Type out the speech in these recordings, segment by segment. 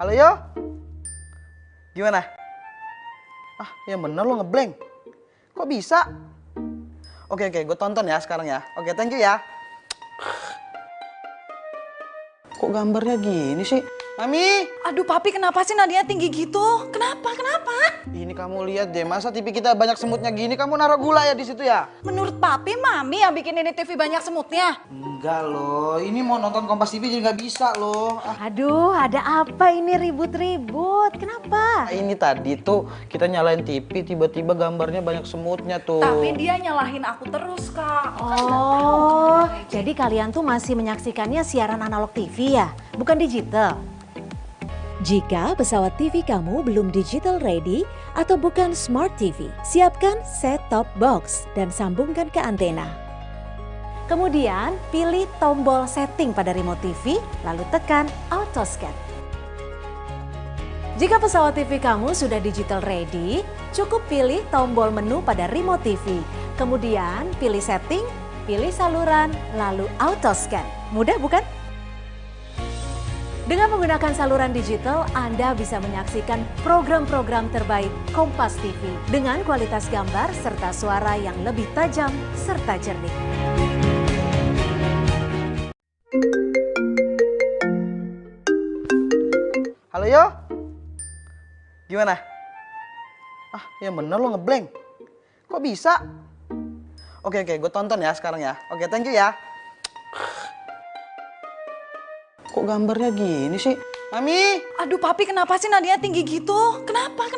Halo yo, gimana? Ah, yang bener lo ngeblank. Kok bisa? Oke, gue tonton ya sekarang ya. Oke, thank you ya. Kok gambarnya gini sih? Mami! Aduh papi, kenapa sih nadinya tinggi gitu? Kenapa? Ini kamu lihat deh, masa TV kita banyak semutnya gini, kamu naruh gula ya di situ ya? Menurut papi, mami yang bikin ini TV banyak semutnya. Enggak loh, ini mau nonton Kompas TV jadi nggak bisa loh. Aduh, ada apa ini ribut-ribut? Kenapa? Ini tadi tuh kita nyalain TV, tiba-tiba gambarnya banyak semutnya tuh. Tapi dia nyalahin aku terus, Kak. Oh, jadi kalian tuh masih menyaksikannya siaran analog TV ya? Bukan digital? Jika pesawat TV kamu belum digital ready atau bukan smart TV, siapkan set-top box dan sambungkan ke antena. Kemudian pilih tombol setting pada remote TV, lalu tekan auto scan. Jika pesawat TV kamu sudah digital ready, cukup pilih tombol menu pada remote TV. Kemudian pilih setting, pilih saluran, lalu auto scan. Mudah bukan? Dengan menggunakan saluran digital, Anda bisa menyaksikan program-program terbaik Kompas TV dengan kualitas gambar serta suara yang lebih tajam serta jernih. Halo yo, gimana? Ah, yang bener lo ngeblank. Kok bisa? Oke, gue tonton ya sekarang ya. Oke, thank you ya. Kok gambarnya gini sih? Mami! Aduh papi, kenapa sih nadinya tinggi gitu? Kenapa?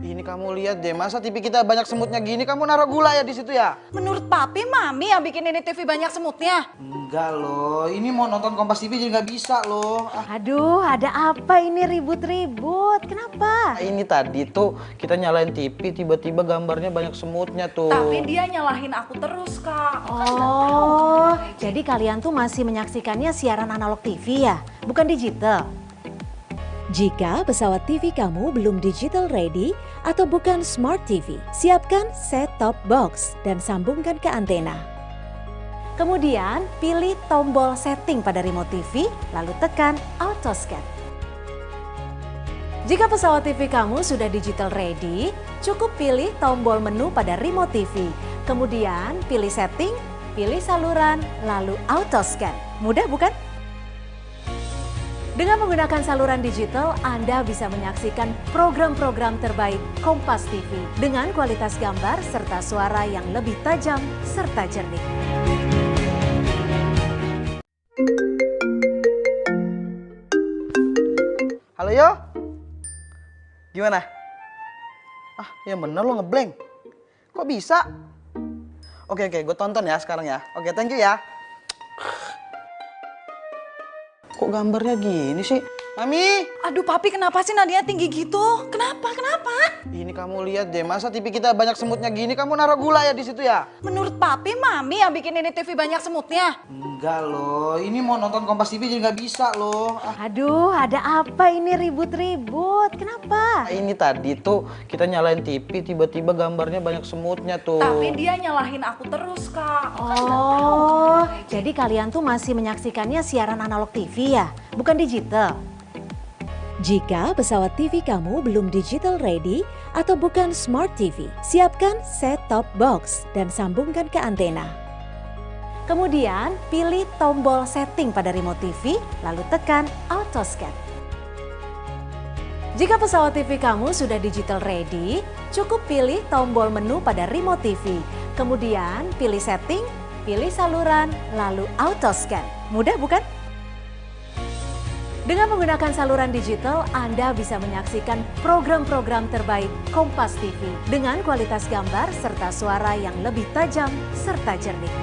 Ini kamu lihat deh, masa TV kita banyak semutnya gini, kamu naruh gula ya di situ ya? Menurut papi, mami yang bikin ini TV banyak semutnya. Enggak loh, ini mau nonton Kompas TV jadi nggak bisa loh. Aduh, ada apa ini ribut-ribut? Kenapa? Ini tadi tuh kita nyalain TV, tiba-tiba gambarnya banyak semutnya tuh. Tapi dia nyalahin aku terus, Kak. Oh, jadi kalian tuh masih menyaksikannya siaran analog TV ya? Bukan digital? Jika pesawat TV kamu belum digital ready atau bukan smart TV, siapkan set-top box dan sambungkan ke antena. Kemudian pilih tombol setting pada remote TV, lalu tekan auto scan. Jika pesawat TV kamu sudah digital ready, cukup pilih tombol menu pada remote TV. Kemudian pilih setting, pilih saluran, lalu auto scan. Mudah bukan? Dengan menggunakan saluran digital, Anda bisa menyaksikan program-program terbaik Kompas TV dengan kualitas gambar serta suara yang lebih tajam serta jernih. Halo yo, gimana? Ah, yang bener lo ngeblank. Kok bisa? Oke, gue tonton ya sekarang ya. Oke, thank you ya. Kok gambarnya gini sih? Mami! Aduh papi, kenapa sih nadinya tinggi gitu? Kenapa? Ini kamu lihat deh, masa TV kita banyak semutnya gini, kamu naruh gula ya di situ ya? Menurut papi, mami yang bikin ini TV banyak semutnya. Enggak loh, ini mau nonton Kompas TV jadi nggak bisa loh. Aduh, ada apa ini ribut-ribut? Kenapa? Ini tadi tuh kita nyalain TV, tiba-tiba gambarnya banyak semutnya tuh. Tapi dia nyalahin aku terus, Kak. Oh, jadi kalian tuh masih menyaksikannya siaran analog TV ya? Bukan digital? Jika pesawat TV kamu belum digital ready atau bukan smart TV, siapkan set-top box dan sambungkan ke antena. Kemudian pilih tombol setting pada remote TV, lalu tekan auto scan. Jika pesawat TV kamu sudah digital ready, cukup pilih tombol menu pada remote TV. Kemudian pilih setting, pilih saluran, lalu auto scan. Mudah bukan? Dengan menggunakan saluran digital, Anda bisa menyaksikan program-program terbaik Kompas TV dengan kualitas gambar serta suara yang lebih tajam serta jernih.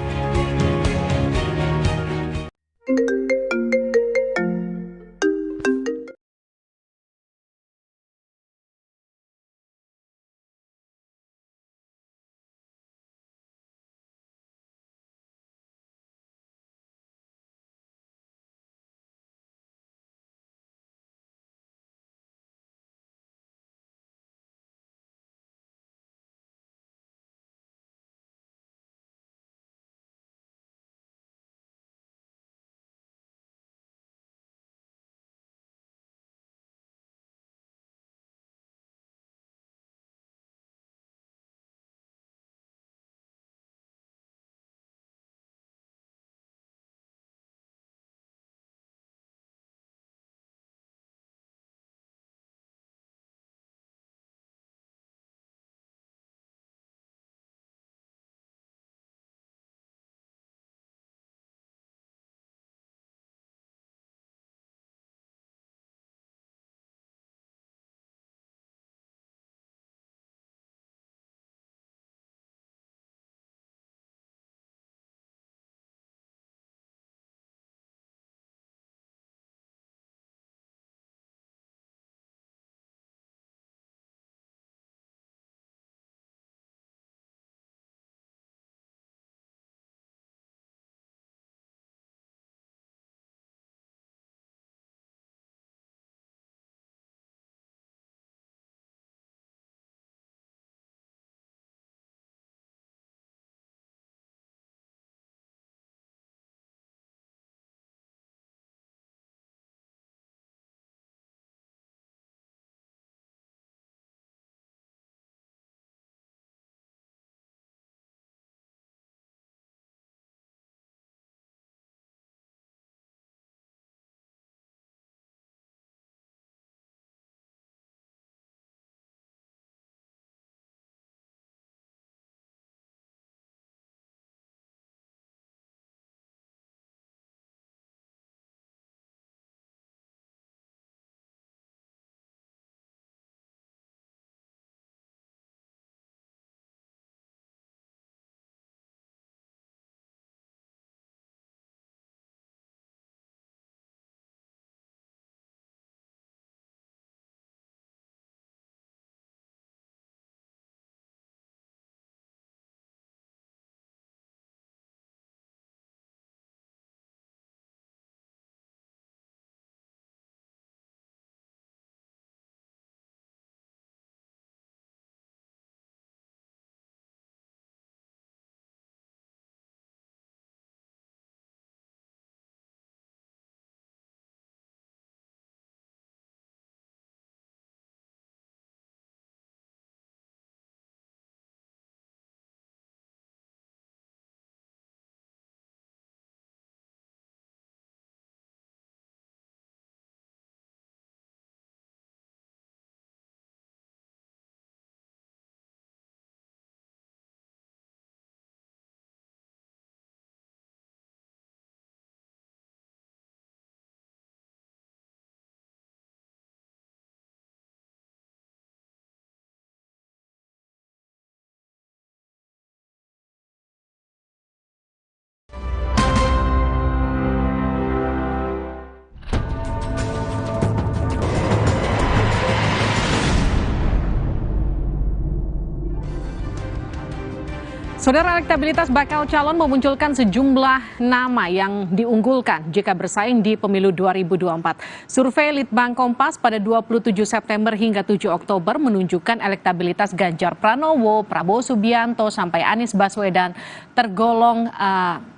Saudara, elektabilitas bakal calon memunculkan sejumlah nama yang diunggulkan jika bersaing di pemilu 2024. Survei Litbang Kompas pada 27 September hingga 7 Oktober menunjukkan elektabilitas Ganjar Pranowo, Prabowo Subianto sampai Anies Baswedan tergolong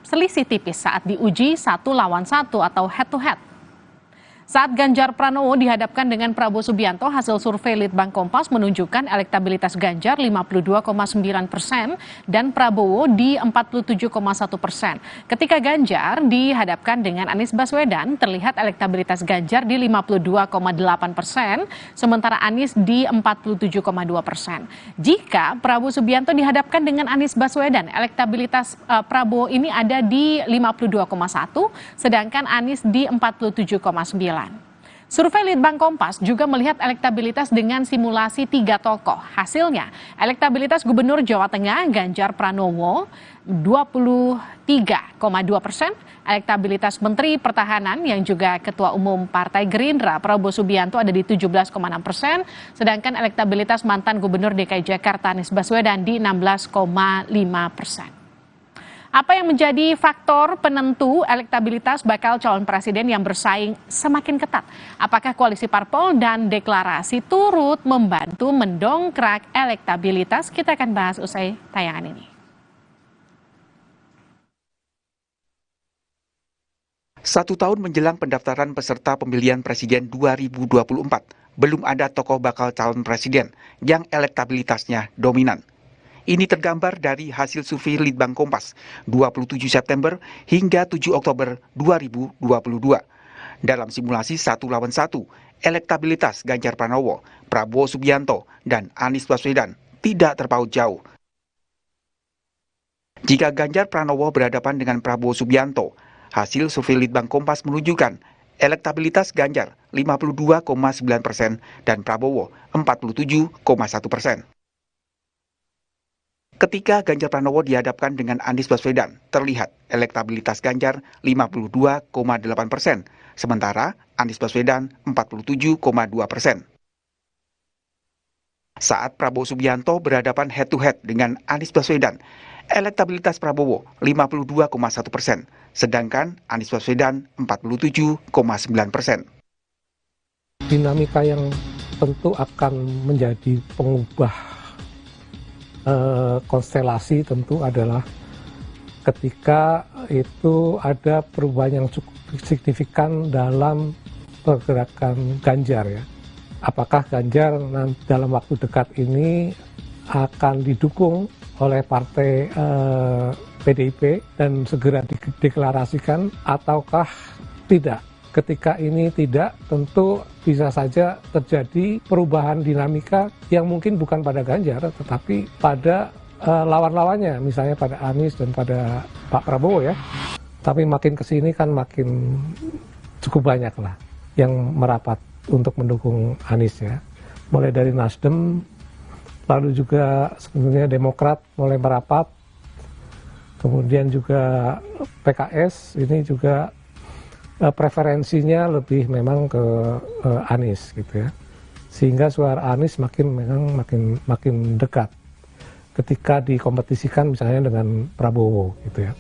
selisih tipis saat diuji 1 lawan 1 atau head to head. Saat Ganjar Pranowo dihadapkan dengan Prabowo Subianto, hasil survei Litbang Kompas menunjukkan elektabilitas Ganjar 52,9% dan Prabowo di 47,1%. Ketika Ganjar dihadapkan dengan Anies Baswedan, terlihat elektabilitas Ganjar di 52,8%, sementara Anies di 47,2%. Jika Prabowo Subianto dihadapkan dengan Anies Baswedan, elektabilitas Prabowo ini ada di 52,1%, sedangkan Anies di 47,9%. Survei Litbang Kompas juga melihat elektabilitas dengan simulasi 3 tokoh. Hasilnya, elektabilitas Gubernur Jawa Tengah Ganjar Pranowo 23,2%, elektabilitas Menteri Pertahanan yang juga Ketua Umum Partai Gerindra Prabowo Subianto ada di 17,6%, sedangkan elektabilitas mantan Gubernur DKI Jakarta Anies Baswedan di 16,5%. Apa yang menjadi faktor penentu elektabilitas bakal calon presiden yang bersaing semakin ketat? Apakah koalisi parpol dan deklarasi turut membantu mendongkrak elektabilitas? Kita akan bahas usai tayangan ini. Satu tahun menjelang pendaftaran peserta pemilihan presiden 2024, belum ada tokoh bakal calon presiden yang elektabilitasnya dominan. Ini tergambar dari hasil survei Litbang Kompas 27 September hingga 7 Oktober 2022. Dalam simulasi 1 lawan 1, elektabilitas Ganjar Pranowo, Prabowo Subianto, dan Anies Baswedan tidak terpaut jauh. Jika Ganjar Pranowo berhadapan dengan Prabowo Subianto, hasil survei Litbang Kompas menunjukkan elektabilitas Ganjar 52,9% dan Prabowo 47,1%. Ketika Ganjar Pranowo dihadapkan dengan Anies Baswedan, terlihat elektabilitas Ganjar 52,8%, sementara Anies Baswedan 47,2%. Saat Prabowo Subianto berhadapan head-to-head dengan Anies Baswedan, elektabilitas Prabowo 52,1%, sedangkan Anies Baswedan 47,9%. Dinamika yang tentu akan menjadi pengubah konstelasi tentu adalah ketika itu ada perubahan yang cukup signifikan dalam pergerakan Ganjar ya. Apakah Ganjar dalam waktu dekat ini akan didukung oleh partai PDIP dan segera dideklarasikan ataukah tidak? Ketika ini tidak, tentu bisa saja terjadi perubahan dinamika yang mungkin bukan pada Ganjar, tetapi pada lawan-lawannya, misalnya pada Anies dan pada Pak Prabowo ya. Tapi makin kesini kan makin cukup banyak lah yang merapat untuk mendukung Anies ya. Mulai dari Nasdem, lalu juga sebenarnya Demokrat mulai merapat, kemudian juga PKS ini juga preferensinya lebih memang ke Anies gitu ya, sehingga suara Anies makin dekat ketika dikompetisikan misalnya dengan Prabowo gitu ya.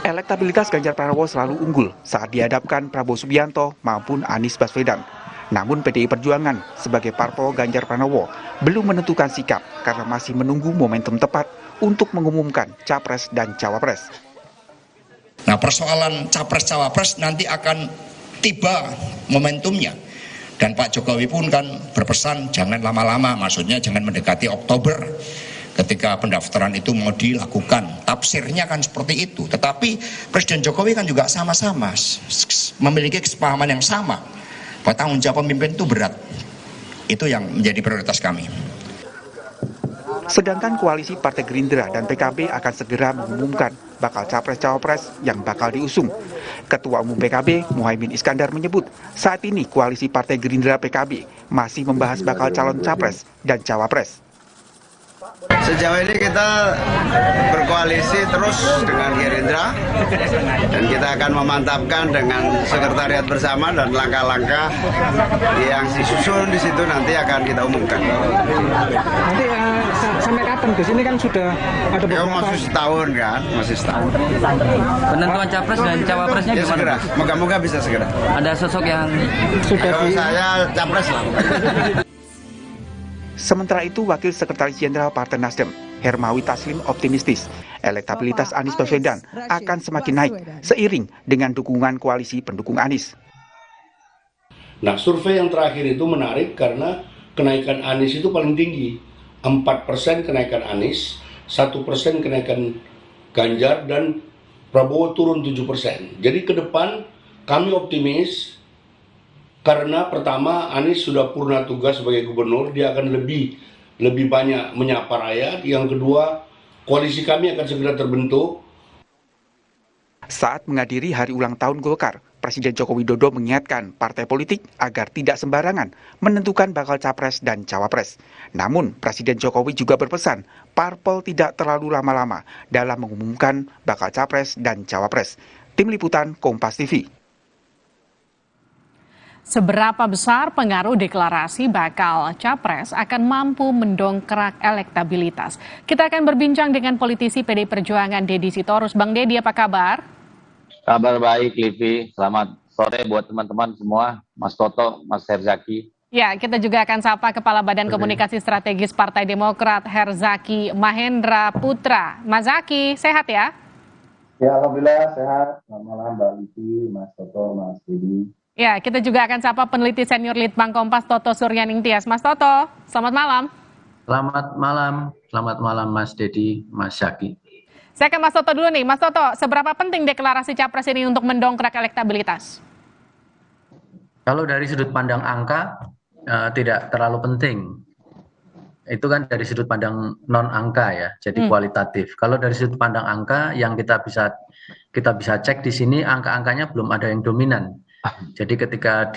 Elektabilitas Ganjar Pranowo selalu unggul saat dihadapkan Prabowo Subianto maupun Anies Baswedan. Namun PDI Perjuangan sebagai parpol Ganjar Pranowo belum menentukan sikap karena masih menunggu momentum tepat untuk mengumumkan capres dan cawapres. Nah, persoalan capres-cawapres nanti akan tiba momentumnya. Dan Pak Jokowi pun kan berpesan jangan lama-lama, maksudnya jangan mendekati Oktober ketika pendaftaran itu mau dilakukan. Tafsirnya kan seperti itu. Tetapi Presiden Jokowi kan juga sama-sama memiliki kesepahaman yang sama. Bahwa tanggung jawab pemimpin itu berat. Itu yang menjadi prioritas kami. Sedangkan koalisi Partai Gerindra dan PKB akan segera mengumumkan bakal capres-cawapres yang bakal diusung. Ketua Umum PKB, Muhaimin Iskandar menyebut saat ini koalisi Partai Gerindra PKB masih membahas bakal calon capres dan cawapres. Sejauh ini kita berkoalisi terus dengan Gerindra dan kita akan memantapkan dengan sekretariat bersama dan langkah-langkah yang disusun di situ nanti akan kita umumkan. Nanti sampai kapan kan di sini kan sudah ada Ya beberapa. masih setahun kan, masih setahun. Penentuan capres dan cawapresnya Ya gimana? segera, moga-moga bisa segera. Ada sosok yang Kalau saya capres lah. Sementara itu, Wakil Sekretaris Jenderal Partai Nasdem, Hermawi Taslim optimistis elektabilitas Anies Baswedan akan semakin naik seiring dengan dukungan koalisi pendukung Anies. Nah, survei yang terakhir itu menarik karena kenaikan Anies itu paling tinggi. 4% kenaikan Anies, 1% kenaikan Ganjar, dan Prabowo turun 7%. Jadi ke depan kami optimis karena pertama Anies sudah purna tugas sebagai gubernur, dia akan lebih banyak menyapa rakyat. Yang kedua, koalisi kami akan segera terbentuk. Saat menghadiri hari ulang tahun Golkar, Presiden Joko Widodo mengingatkan partai politik agar tidak sembarangan menentukan bakal capres dan cawapres. Namun, Presiden Jokowi juga berpesan parpol tidak terlalu lama-lama dalam mengumumkan bakal capres dan cawapres. Tim Liputan Kompas TV. Seberapa besar pengaruh deklarasi bakal capres akan mampu mendongkrak elektabilitas? Kita akan berbincang dengan politisi PDI Perjuangan Deddy Sitorus. Bang Deddy, apa kabar? Kabar baik, Livi. Selamat sore buat teman-teman semua, Mas Toto, Mas Herzaki. Ya, kita juga akan sapa Kepala Badan Komunikasi Strategis Partai Demokrat, Herzaki Mahendra Putra. Mas Zaki, sehat ya? Ya, alhamdulillah sehat. Selamat malam Mbak Livi, Mas Toto, Mas Deddy. Ya, kita juga akan sapa peneliti senior Litbang Kompas Toto Suryaning Tias. Mas Toto, selamat malam. Selamat malam Mas Deddy, Mas Zaki. Saya ke Mas Toto dulu nih. Mas Toto, seberapa penting deklarasi capres ini untuk mendongkrak elektabilitas? Kalau dari sudut pandang angka, tidak terlalu penting. Itu kan dari sudut pandang non-angka ya, jadi kualitatif. Kalau dari sudut pandang angka, yang kita bisa cek di sini, angka-angkanya belum ada yang dominan. Jadi ketika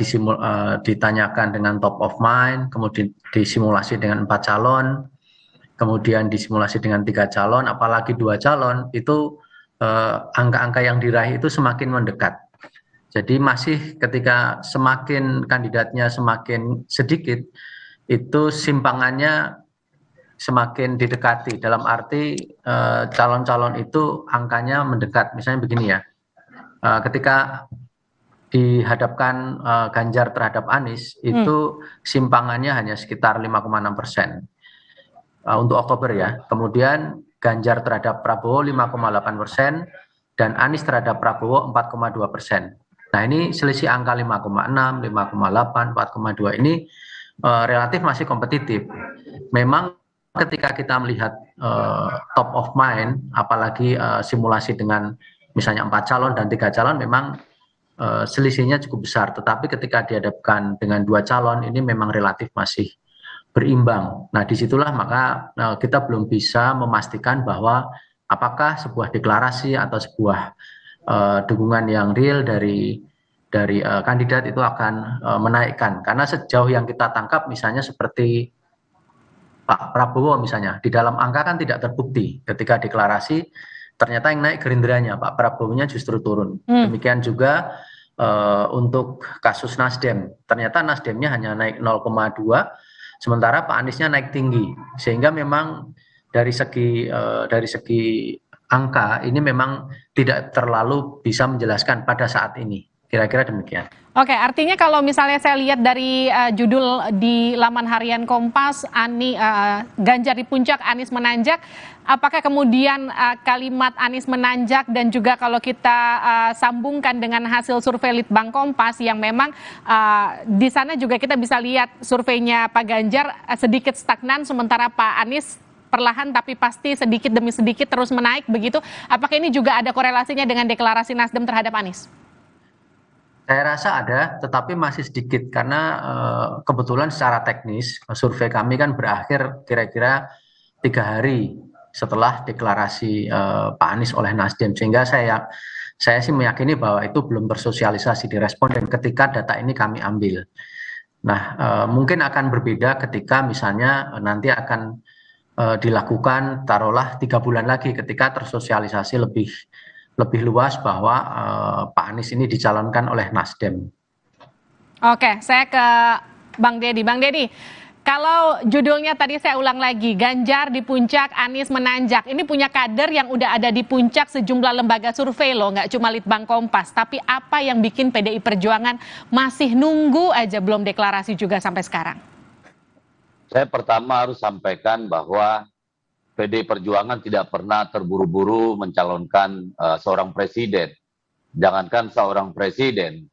ditanyakan dengan top of mind, kemudian disimulasi dengan 4 calon, kemudian disimulasi dengan 3 calon, apalagi 2 calon, itu angka-angka yang diraih itu semakin mendekat. Jadi masih ketika semakin kandidatnya semakin sedikit, itu simpangannya semakin didekati. Dalam arti calon-calon itu angkanya mendekat. Misalnya begini ya, ketika dihadapkan Ganjar terhadap Anies, itu simpangannya hanya sekitar 5,6%. Untuk Oktober ya. Kemudian Ganjar terhadap Prabowo 5,8% dan Anies terhadap Prabowo 4,2%. Nah, ini selisih angka 5,6, 5,8, 4,2 ini relatif masih kompetitif. Memang ketika kita melihat top of mind, apalagi simulasi dengan misalnya 4 calon dan 3 calon, memang selisihnya cukup besar. Tetapi ketika dihadapkan dengan 2 calon, ini memang relatif masih berimbang. Nah, disitulah maka kita belum bisa memastikan bahwa apakah sebuah deklarasi atau sebuah dukungan yang real dari kandidat itu akan menaikkan. Karena sejauh yang kita tangkap, misalnya seperti Pak Prabowo misalnya, di dalam angka kan tidak terbukti. Ketika deklarasi, ternyata yang naik Gerindranya, Pak Prabowo-nya justru turun. Demikian juga untuk kasus Nasdem. Ternyata Nasdemnya hanya naik 0,2, sementara Pak Aniesnya naik tinggi, sehingga memang dari segi angka ini memang tidak terlalu bisa menjelaskan pada saat ini. Kira-kira demikian. Oke, artinya kalau misalnya saya lihat dari judul di laman harian Kompas, Ganjar di puncak, Anies menanjak. Apakah kemudian kalimat Anies menanjak dan juga kalau kita sambungkan dengan hasil survei Litbang Kompas yang memang di sana juga kita bisa lihat surveinya Pak Ganjar sedikit stagnan, sementara Pak Anies perlahan tapi pasti sedikit demi sedikit terus menaik begitu. Apakah ini juga ada korelasinya dengan deklarasi Nasdem terhadap Anies? Saya rasa ada, tetapi masih sedikit karena kebetulan secara teknis survei kami kan berakhir kira-kira 3 hari setelah deklarasi Pak Anies oleh Nasdem, sehingga saya sih meyakini bahwa itu belum tersosialisasi di responden ketika data ini kami ambil. Nah, mungkin akan berbeda ketika misalnya nanti akan dilakukan taruhlah 3 bulan lagi ketika tersosialisasi lebih luas bahwa Pak Anies ini dicalonkan oleh Nasdem. Oke, saya ke Bang Deddy. Bang Deddy, Kalau judulnya tadi saya ulang lagi, Ganjar di puncak, Anies menanjak. Ini punya kader yang udah ada di puncak sejumlah lembaga survei loh, nggak cuma Litbang Kompas. Tapi apa yang bikin PDI Perjuangan masih nunggu aja belum deklarasi juga sampai sekarang? Saya pertama harus sampaikan bahwa PDI Perjuangan tidak pernah terburu-buru mencalonkan seorang presiden. Jangankan seorang presiden,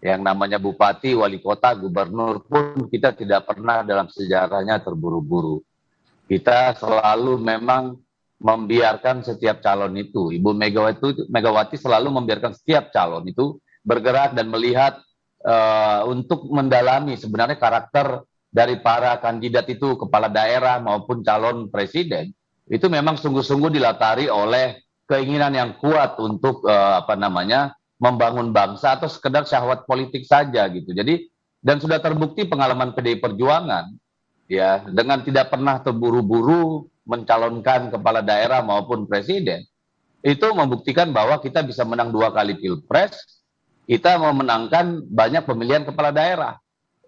yang namanya bupati, wali kota, gubernur pun kita tidak pernah dalam sejarahnya terburu-buru. Kita selalu memang membiarkan setiap calon itu. Ibu Megawati selalu membiarkan setiap calon itu bergerak dan melihat untuk mendalami sebenarnya karakter dari para kandidat itu, kepala daerah maupun calon presiden. Itu memang sungguh-sungguh dilatari oleh keinginan yang kuat untuk membangun bangsa atau sekedar syahwat politik saja gitu. Jadi dan sudah terbukti pengalaman PDI Perjuangan ya dengan tidak pernah terburu-buru mencalonkan kepala daerah maupun presiden. Itu membuktikan bahwa kita bisa menang 2 kali Pilpres, kita memenangkan banyak pemilihan kepala daerah.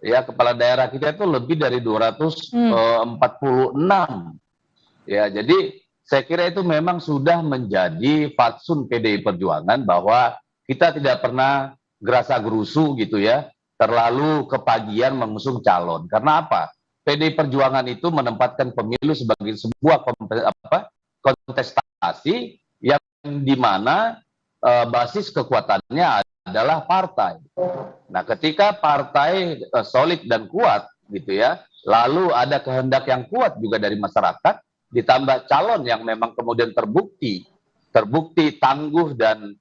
Ya, kepala daerah kita itu lebih dari 246. Ya, jadi saya kira itu memang sudah menjadi fatsun PDI Perjuangan bahwa kita tidak pernah gerasa gerusu gitu ya, terlalu kepagian mengusung calon. Karena apa? PDI Perjuangan itu menempatkan pemilu sebagai sebuah kontestasi yang dimana basis kekuatannya adalah partai. Nah, ketika partai solid dan kuat gitu ya, lalu ada kehendak yang kuat juga dari masyarakat, ditambah calon yang memang kemudian terbukti tangguh dan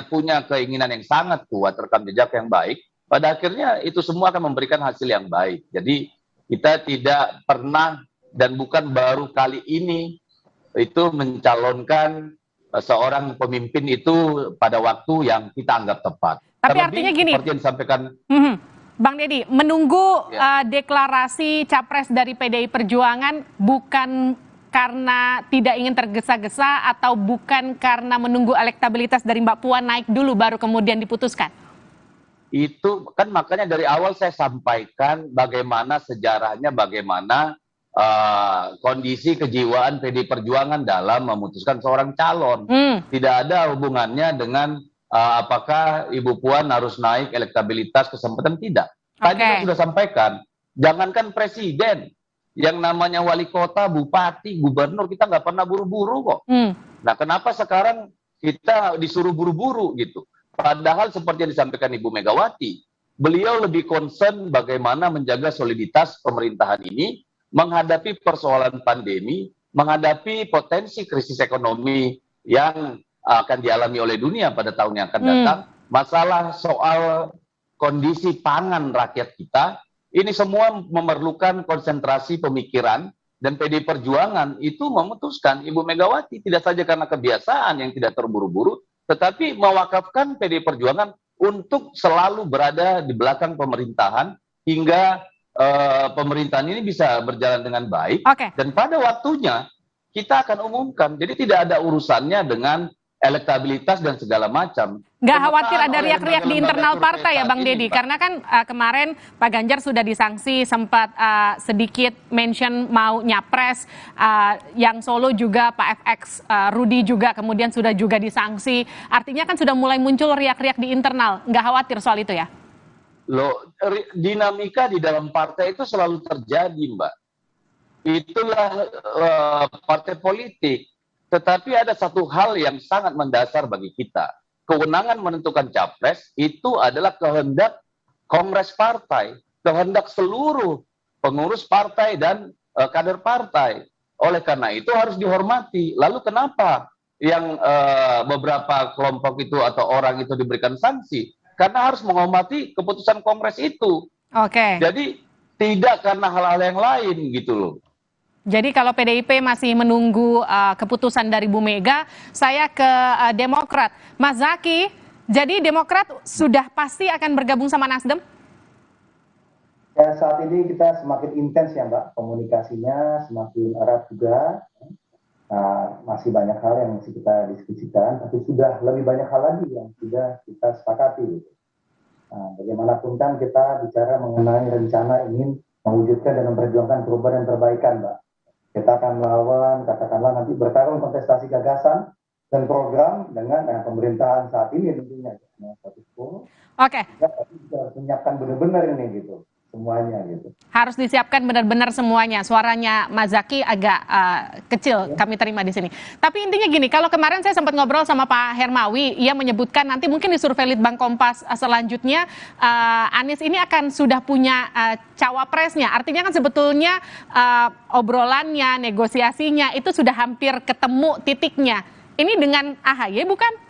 punya keinginan yang sangat kuat, rekam jejak yang baik, pada akhirnya itu semua akan memberikan hasil yang baik. Jadi kita tidak pernah dan bukan baru kali ini itu mencalonkan seorang pemimpin itu pada waktu yang kita anggap tepat. Tapi artinya gini, seperti yang disampaikan Bang Deddy, menunggu deklarasi capres dari PDI Perjuangan bukan karena tidak ingin tergesa-gesa atau bukan karena menunggu elektabilitas dari Mbak Puan naik dulu baru kemudian diputuskan? Itu kan makanya dari awal saya sampaikan bagaimana sejarahnya, bagaimana kondisi kejiwaan PDI Perjuangan dalam memutuskan seorang calon. Tidak ada hubungannya dengan apakah Ibu Puan harus naik elektabilitas kesempatan, tidak. Tadi saya sudah sampaikan, jangankan presiden, yang namanya wali kota, bupati, gubernur, kita nggak pernah buru-buru kok. Nah, kenapa sekarang kita disuruh buru-buru gitu? Padahal seperti yang disampaikan Ibu Megawati, beliau lebih concern bagaimana menjaga soliditas pemerintahan ini, menghadapi persoalan pandemi, menghadapi potensi krisis ekonomi yang akan dialami oleh dunia pada tahun yang akan datang, masalah soal kondisi pangan rakyat kita, ini semua memerlukan konsentrasi pemikiran, dan PDI Perjuangan itu memutuskan Ibu Megawati tidak saja karena kebiasaan yang tidak terburu-buru, tetapi mewakafkan PDI Perjuangan untuk selalu berada di belakang pemerintahan hingga pemerintahan ini bisa berjalan dengan baik. Dan pada waktunya kita akan umumkan. Jadi tidak ada urusannya dengan elektabilitas dan segala macam. Nggak khawatir ada riak-riak di internal partai ya Bang Deddy, karena kan kemarin Pak Ganjar sudah disanksi, sempat sedikit mention mau nyapres, yang Solo juga Pak FX Rudi juga kemudian sudah juga disanksi, artinya kan sudah mulai muncul riak-riak di internal, nggak khawatir soal itu ya? Loh, dinamika di dalam partai itu selalu terjadi, Mbak. Itulah partai politik. Tetapi ada satu hal yang sangat mendasar bagi kita. Kewenangan menentukan capres itu adalah kehendak kongres partai, kehendak seluruh pengurus partai dan kader partai. Oleh karena itu harus dihormati. Lalu kenapa yang beberapa kelompok itu atau orang itu diberikan sanksi? Karena harus menghormati keputusan kongres itu. Jadi tidak karena hal-hal yang lain gitu loh. Jadi kalau PDIP masih menunggu keputusan dari Bu Mega, saya ke Demokrat. Mas Zaky, jadi Demokrat sudah pasti akan bergabung sama Nasdem? Ya, saat ini kita semakin intens ya Mbak, komunikasinya semakin erat juga. Masih banyak hal yang masih kita diskusikan, tapi sudah lebih banyak hal lagi yang sudah kita sepakati. Bagaimanapun kan kita bicara mengenai rencana ingin mewujudkan dan memperjuangkan perubahan dan perbaikan, Mbak. Kita akan melawan, katakanlah nanti bertarung kontestasi gagasan dan program dengan pemerintahan saat ini tentunya. Status quo. Oke. Ya, tapi kita harus menyiapkan benar-benar ini gitu, semuanya gitu. Harus disiapkan benar-benar semuanya. Suaranya Mas Zaky agak kecil kami terima di sini. Tapi intinya gini, kalau kemarin saya sempat ngobrol sama Pak Hermawi, ia menyebutkan nanti mungkin di survei Litbang Kompas selanjutnya Anies ini akan sudah punya cawapresnya. Artinya kan sebetulnya obrolannya, negosiasinya itu sudah hampir ketemu titiknya. Ini dengan AHY bukan?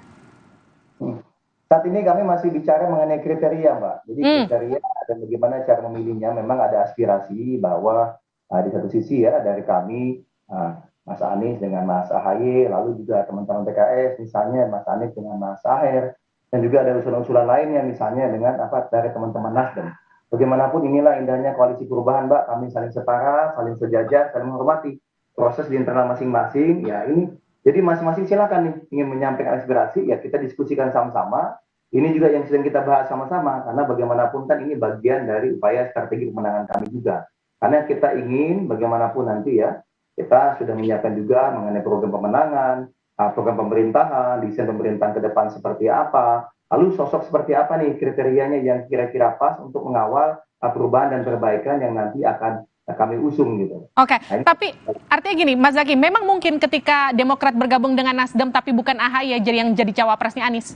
Saat ini kami masih bicara mengenai kriteria, Mbak. Jadi kriteria dan bagaimana cara memilihnya. Memang ada aspirasi bahwa di satu sisi ya dari kami Mas Anies dengan Mas AHY, lalu juga teman-teman PKS, misalnya Mas Anies dengan Mas Aher, dan juga ada usulan-usulan lainnya misalnya dengan dari teman-teman Nasdem. Bagaimanapun inilah indahnya koalisi perubahan, Mbak. Kami saling setara, saling sejajar, saling menghormati proses di internal masing-masing. Ya ini. Jadi masing-masing silakan nih ingin menyampaikan aspirasi, ya kita diskusikan sama-sama. Ini juga yang sedang kita bahas sama-sama, karena bagaimanapun kan ini bagian dari upaya strategi pemenangan kami juga. Karena kita ingin bagaimanapun nanti ya, kita sudah menyiapkan juga mengenai program pemenangan, program pemerintahan, desain pemerintahan ke depan seperti apa, lalu sosok seperti apa nih kriterianya yang kira-kira pas untuk mengawal perubahan dan perbaikan yang nanti akan kami usung gitu. Oke, tapi artinya gini, Mas Zaky, memang mungkin ketika Demokrat bergabung dengan Nasdem tapi bukan AHY yang jadi cawapresnya Anies?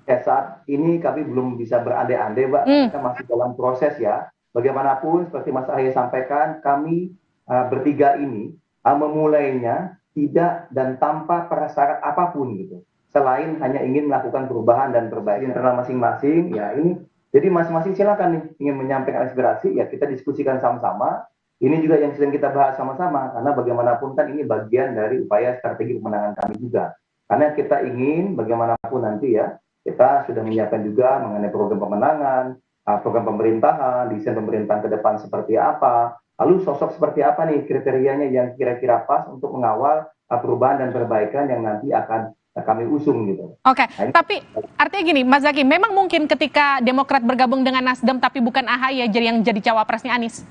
Ya, saat ini kami belum bisa berandai-andai, Mbak. Kita masih dalam proses ya. Bagaimanapun, seperti Mas AHY sampaikan, kami bertiga ini memulainya tidak dan tanpa prasyarat apapun gitu. Selain hanya ingin melakukan perubahan dan perbaikan internal masing-masing, ya ini. Jadi masing-masing silakan nih ingin menyampaikan aspirasi, ya kita diskusikan sama-sama. Ini juga yang sedang kita bahas sama-sama, karena bagaimanapun kan ini bagian dari upaya strategi pemenangan kami juga. Karena kita ingin bagaimanapun nanti ya, kita sudah menyiapkan juga mengenai program pemenangan, program pemerintahan, desain pemerintahan ke depan seperti apa, lalu sosok seperti apa nih kriterianya yang kira-kira pas untuk mengawal perubahan dan perbaikan yang nanti akan kami usung gitu. Oke, tapi artinya gini, Mas Zaky, memang mungkin ketika Demokrat bergabung dengan Nasdem tapi bukan AHY yang jadi cawapresnya Anies?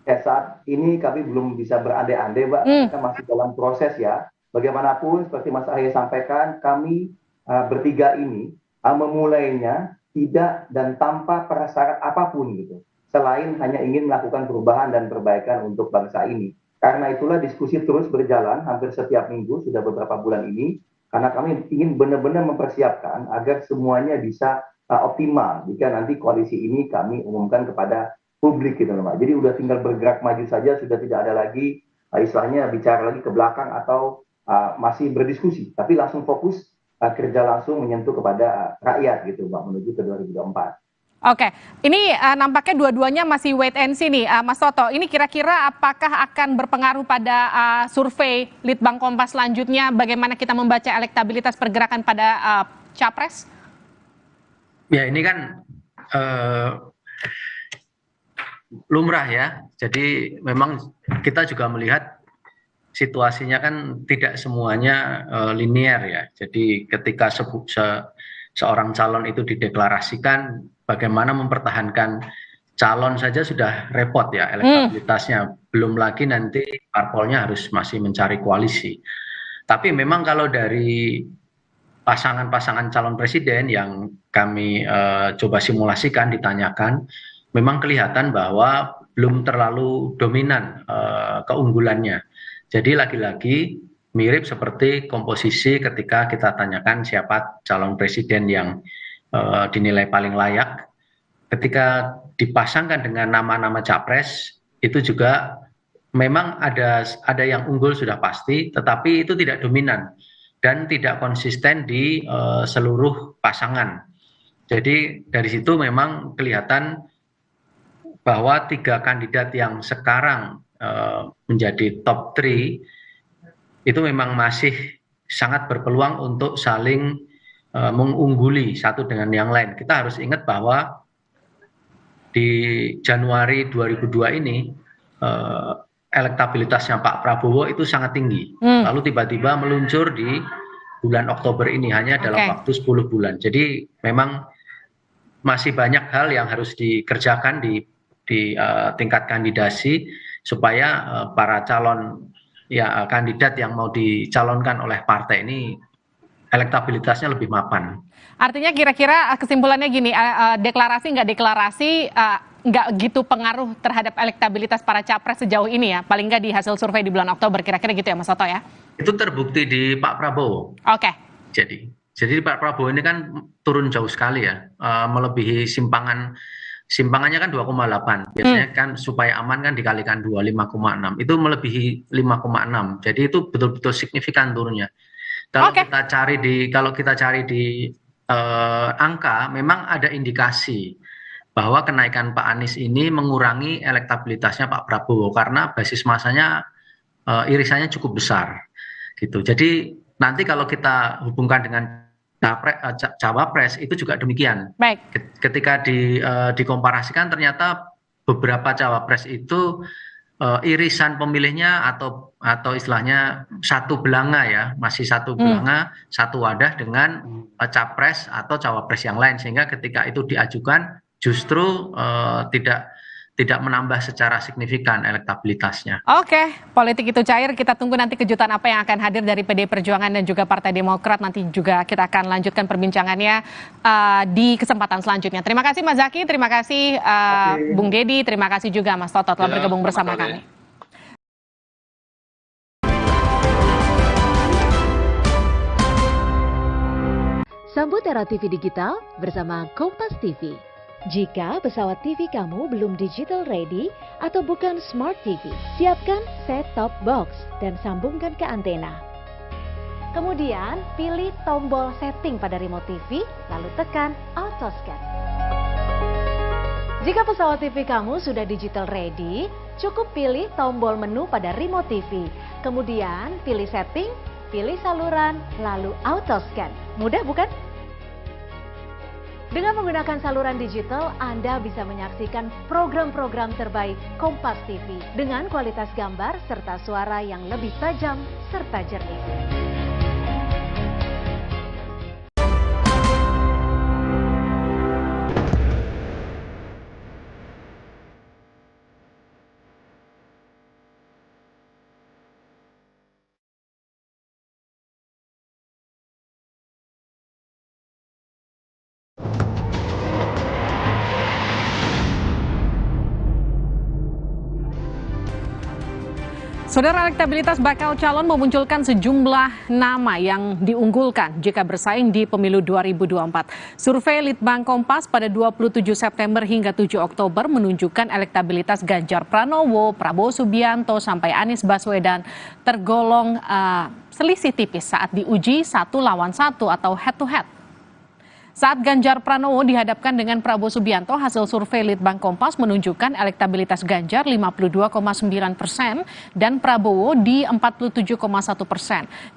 Ya, saat ini kami belum bisa berandai-andai, Mbak. Kita masih dalam proses ya. Bagaimanapun, seperti Mas AHY sampaikan, kami bertiga ini memulainya tidak dan tanpa prasyarat apapun gitu. Selain hanya ingin melakukan perubahan dan perbaikan untuk bangsa ini. Karena itulah diskusi terus berjalan hampir setiap minggu, sudah beberapa bulan ini. Karena kami ingin benar-benar mempersiapkan agar semuanya bisa optimal jika nanti koalisi ini kami umumkan kepada publik gitu loh, Mbak. Jadi udah tinggal bergerak maju saja, sudah tidak ada lagi istilahnya bicara lagi ke belakang atau masih berdiskusi, tapi langsung fokus kerja langsung menyentuh kepada rakyat gitu, Mbak, menuju ke 2024. Oke, ini nampaknya dua-duanya masih wait and see nih, Mas Toto. Ini kira-kira apakah akan berpengaruh pada survei Litbang Kompas selanjutnya? Bagaimana kita membaca elektabilitas pergerakan pada Capres? Ya, ini kan lumrah ya. Jadi memang kita juga melihat situasinya kan tidak semuanya linear ya. Jadi ketika seorang calon itu dideklarasikan, bagaimana mempertahankan calon saja sudah repot ya elektabilitasnya. Belum lagi nanti parpolnya harus masih mencari koalisi. Tapi memang kalau dari pasangan-pasangan calon presiden yang kami coba simulasikan, ditanyakan, memang kelihatan bahwa belum terlalu dominan keunggulannya. Jadi lagi-lagi mirip seperti komposisi ketika kita tanyakan siapa calon presiden yang dinilai paling layak. Ketika dipasangkan dengan nama-nama capres, itu juga memang ada yang unggul sudah pasti, tetapi itu tidak dominan dan tidak konsisten di seluruh pasangan. Jadi dari situ memang kelihatan bahwa 3 kandidat yang sekarang menjadi top 3 itu memang masih sangat berpeluang untuk saling mengungguli satu dengan yang lain. Kita harus ingat bahwa di Januari 2002 ini elektabilitasnya Pak Prabowo itu sangat tinggi. Lalu tiba-tiba meluncur di bulan Oktober ini hanya dalam waktu 10 bulan. Jadi memang masih banyak hal yang harus dikerjakan di di tingkat kandidasi supaya para calon kandidat yang mau dicalonkan oleh partai ini elektabilitasnya lebih mapan. Artinya kira-kira kesimpulannya gini, deklarasi nggak deklarasi nggak gitu pengaruh terhadap elektabilitas para capres sejauh ini ya, paling nggak di hasil survei di bulan Oktober, kira-kira gitu ya Mas Toto ya? Itu terbukti di Pak Prabowo. Oke. Jadi Pak Prabowo ini kan turun jauh sekali ya, melebihi simpangannya kan 2,8. Biasanya kan supaya aman kan dikalikan 2, 5,6. Itu melebihi 5,6. Jadi itu betul-betul signifikan turunnya. Kalau kita cari di angka, memang ada indikasi bahwa kenaikan Pak Anies ini mengurangi elektabilitasnya Pak Prabowo karena basis masanya irisannya cukup besar. Gitu. Jadi nanti kalau kita hubungkan dengan cawapres itu juga demikian. Baik. Ketika dikomparasikan ternyata beberapa cawapres itu irisan pemilihnya atau istilahnya satu belanga ya, masih satu belanga, satu wadah dengan capres atau cawapres yang lain, sehingga ketika itu diajukan justru tidak menambah secara signifikan elektabilitasnya. Oke, politik itu cair. Kita tunggu nanti kejutan apa yang akan hadir dari PDI Perjuangan dan juga Partai Demokrat. Nanti juga kita akan lanjutkan perbincangannya di kesempatan selanjutnya. Terima kasih Mas Zaky, terima kasih Bung Dedi, terima kasih juga Mas Toto telah bergabung bersama kami. Sambut era TV digital bersama Kompas TV. Jika pesawat TV kamu belum digital ready atau bukan Smart TV, siapkan set-top box dan sambungkan ke antena. Kemudian pilih tombol setting pada remote TV, lalu tekan auto scan. Jika pesawat TV kamu sudah digital ready, cukup pilih tombol menu pada remote TV. Kemudian pilih setting, pilih saluran, lalu auto scan. Mudah bukan? Dengan menggunakan saluran digital, Anda bisa menyaksikan program-program terbaik Kompas TV dengan kualitas gambar serta suara yang lebih tajam serta jernih. Saudara, elektabilitas bakal calon memunculkan sejumlah nama yang diunggulkan jika bersaing di pemilu 2024. Survei Litbang Kompas pada 27 September hingga 7 Oktober menunjukkan elektabilitas Ganjar Pranowo, Prabowo Subianto, sampai Anies Baswedan tergolong selisih tipis saat diuji 1 lawan 1 atau head to head. Saat Ganjar Pranowo dihadapkan dengan Prabowo Subianto, hasil survei Litbang Kompas menunjukkan elektabilitas Ganjar 52,9% dan Prabowo di 47,1%.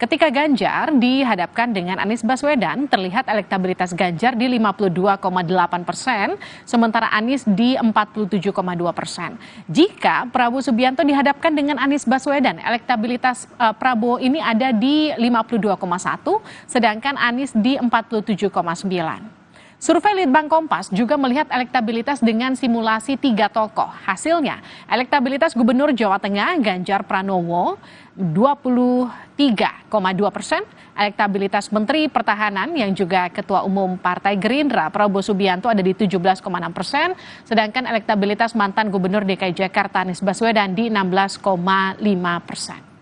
Ketika Ganjar dihadapkan dengan Anies Baswedan, terlihat elektabilitas Ganjar di 52,8%, sementara Anies di 47,2%. Jika Prabowo Subianto dihadapkan dengan Anies Baswedan, elektabilitas Prabowo ini ada di 52,1%, sedangkan Anies di 47,9%. Survei Litbang Kompas juga melihat elektabilitas dengan simulasi 3 tokoh. Hasilnya, elektabilitas Gubernur Jawa Tengah Ganjar Pranowo 23,2%, elektabilitas Menteri Pertahanan yang juga Ketua Umum Partai Gerindra Prabowo Subianto ada di 17,6%, sedangkan elektabilitas mantan Gubernur DKI Jakarta Anies Baswedan di 16,5%.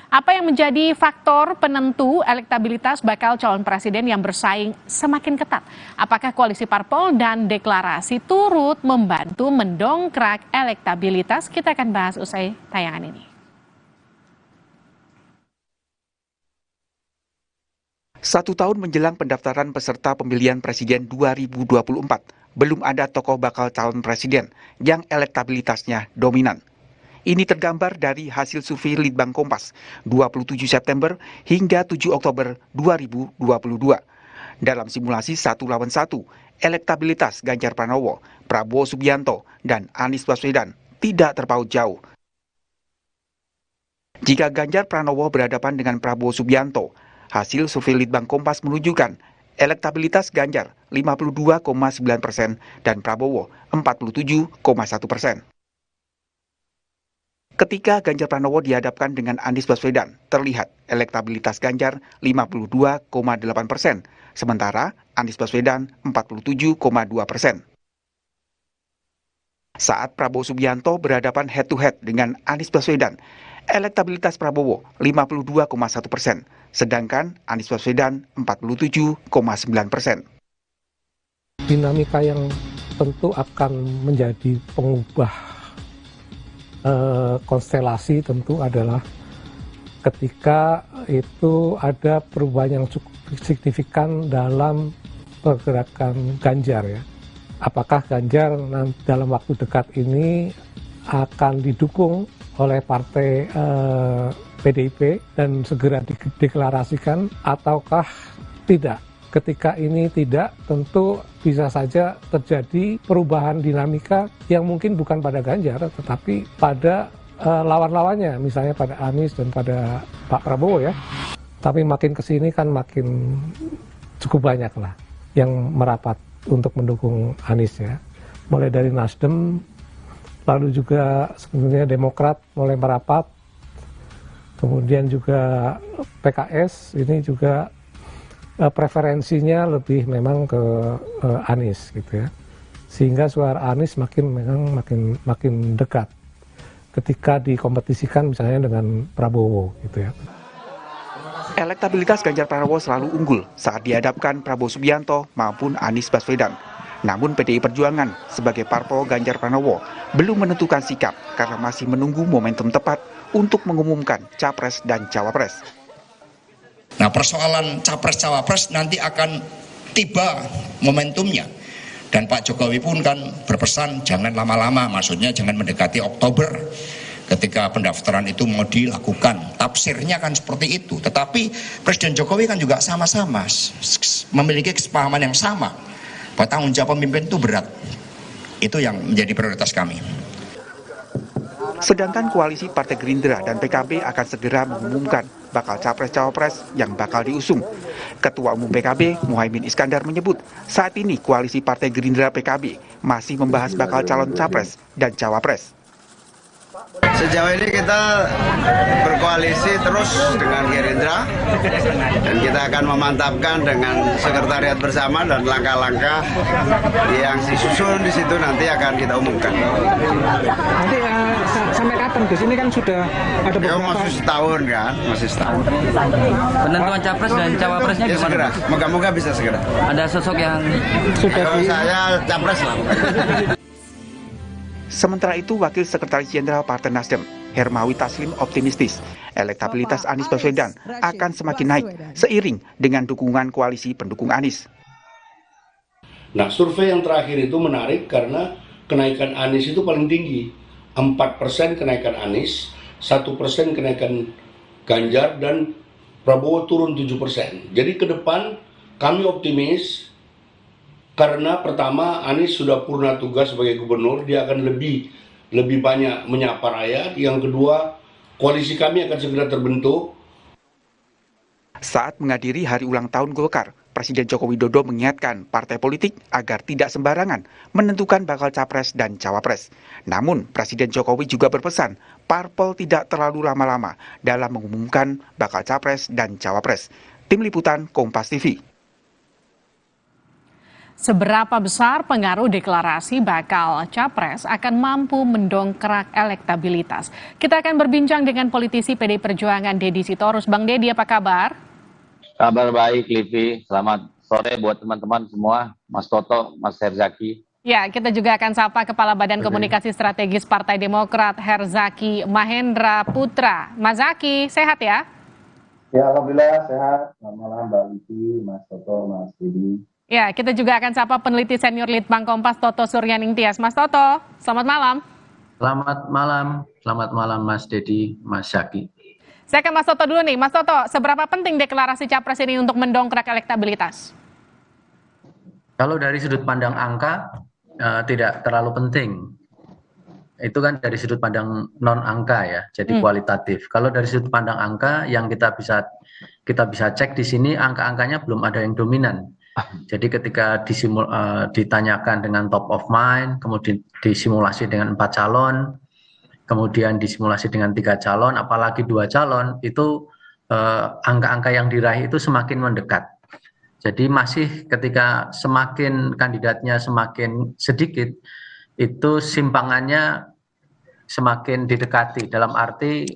Apa yang menjadi faktor penentu elektabilitas bakal calon presiden yang bersaing semakin ketat? Apakah koalisi parpol dan deklarasi turut membantu mendongkrak elektabilitas? Kita akan bahas usai tayangan ini. Satu tahun menjelang pendaftaran peserta pemilihan presiden 2024, belum ada tokoh bakal calon presiden yang elektabilitasnya dominan. Ini tergambar dari hasil survei Litbang Kompas 27 September hingga 7 Oktober 2022. Dalam simulasi 1 lawan 1, elektabilitas Ganjar Pranowo, Prabowo Subianto, dan Anies Baswedan tidak terpaut jauh. Jika Ganjar Pranowo berhadapan dengan Prabowo Subianto, hasil survei Litbang Kompas menunjukkan elektabilitas Ganjar 52,9% dan Prabowo 47,1%. Ketika Ganjar Pranowo dihadapkan dengan Anies Baswedan, terlihat elektabilitas Ganjar 52,8%, sementara Anies Baswedan 47,2%. Saat Prabowo Subianto berhadapan head-to-head dengan Anies Baswedan, elektabilitas Prabowo 52,1%, sedangkan Anies Baswedan 47,9%. Dinamika yang tentu akan menjadi pengubah konstelasi tentu adalah ketika itu ada perubahan yang cukup signifikan dalam pergerakan Ganjar ya. Apakah Ganjar dalam waktu dekat ini akan didukung oleh partai PDIP dan segera dideklarasikan ataukah tidak? Ketika ini tidak, tentu bisa saja terjadi perubahan dinamika yang mungkin bukan pada Ganjar, tetapi pada lawan-lawannya, misalnya pada Anies dan pada Pak Prabowo ya. Tapi makin kesini kan makin cukup banyak lah yang merapat untuk mendukung Anies ya. Mulai dari Nasdem, lalu juga sebenarnya Demokrat mulai merapat, kemudian juga PKS ini juga preferensinya lebih memang ke Anies gitu ya, sehingga suara Anies makin dekat ketika dikompetisikan misalnya dengan Prabowo gitu ya. Elektabilitas Ganjar Pranowo selalu unggul saat dihadapkan Prabowo Subianto maupun Anies Baswedan. Namun PDI Perjuangan sebagai parpol Ganjar Pranowo belum menentukan sikap karena masih menunggu momentum tepat untuk mengumumkan Capres dan Cawapres. Nah, persoalan Capres-Cawapres nanti akan tiba momentumnya. Dan Pak Jokowi pun kan berpesan jangan lama-lama, maksudnya jangan mendekati Oktober ketika pendaftaran itu mau dilakukan. Tafsirnya kan seperti itu. Tetapi Presiden Jokowi kan juga sama-sama memiliki kesepahaman yang sama bahwa tanggung jawab pemimpin itu berat. Itu yang menjadi prioritas kami. Sedangkan koalisi Partai Gerindra dan PKB akan segera mengumumkan bakal Capres-Cawapres yang bakal diusung. Ketua Umum PKB, Muhaimin Iskandar menyebut, saat ini koalisi Partai Gerindra PKB masih membahas bakal calon Capres dan Cawapres. Sejauh ini kita berkoalisi terus dengan Gerindra dan kita akan memantapkan dengan sekretariat bersama dan langkah-langkah yang disusun di situ nanti akan kita umumkan. Nanti sampai kapan Gus? Ini kan sudah ada beberapa. Masih setahun kan, masih setahun. Penentuan Capres dan Cawapresnya ya, gimana? Segera, moga-moga bisa segera. Ada sosok yang sudah kalau saya Capres lah. Sementara itu, Wakil Sekretaris Jenderal Partai Nasdem, Hermawi Taslim optimistis elektabilitas Anies Baswedan akan semakin naik seiring dengan dukungan koalisi pendukung Anies. Nah, survei yang terakhir itu menarik karena kenaikan Anies itu paling tinggi. 4% kenaikan Anies, 1% kenaikan Ganjar, dan Prabowo turun 7%. Jadi ke depan kami optimis karena pertama Anies sudah purna tugas sebagai gubernur, dia akan lebih banyak menyapa rakyat. Yang kedua, koalisi kami akan segera terbentuk. Saat menghadiri hari ulang tahun Golkar, Presiden Joko Widodo mengingatkan partai politik agar tidak sembarangan menentukan bakal Capres dan Cawapres. Namun, Presiden Jokowi juga berpesan parpol tidak terlalu lama-lama dalam mengumumkan bakal Capres dan Cawapres. Tim Liputan Kompas TV. Seberapa besar pengaruh deklarasi bakal Capres akan mampu mendongkrak elektabilitas? Kita akan berbincang dengan politisi PDI Perjuangan Deddy Sitorus. Bang Deddy, apa kabar? Kabar baik, Livi. Selamat sore buat teman-teman semua, Mas Toto, Mas Herzaki. Ya, kita juga akan sapa Kepala Badan Komunikasi Strategis Partai Demokrat, Herzaki Mahendra Putra. Mas Zaki, sehat ya? Ya, alhamdulillah sehat. Selamat malam Mbak Livi, Mas Toto, Mas Deddy. Ya, kita juga akan sapa peneliti senior Litbang Kompas Toto Suryaning Tias. Mas Toto, selamat malam. Selamat malam Mas Deddy, Mas Zaki. Saya ke Mas Toto dulu nih. Mas Toto, seberapa penting deklarasi Capres ini untuk mendongkrak elektabilitas? Kalau dari sudut pandang angka, tidak terlalu penting. Itu kan dari sudut pandang non-angka ya, jadi kualitatif. Kalau dari sudut pandang angka, yang kita bisa cek di sini, angka-angkanya belum ada yang dominan. Jadi ketika ditanyakan dengan top of mind, kemudian disimulasi dengan 4 calon, kemudian disimulasi dengan 3 calon, apalagi 2 calon, itu angka-angka yang diraih itu semakin mendekat. Jadi masih ketika semakin kandidatnya semakin sedikit, itu simpangannya semakin didekati. Dalam arti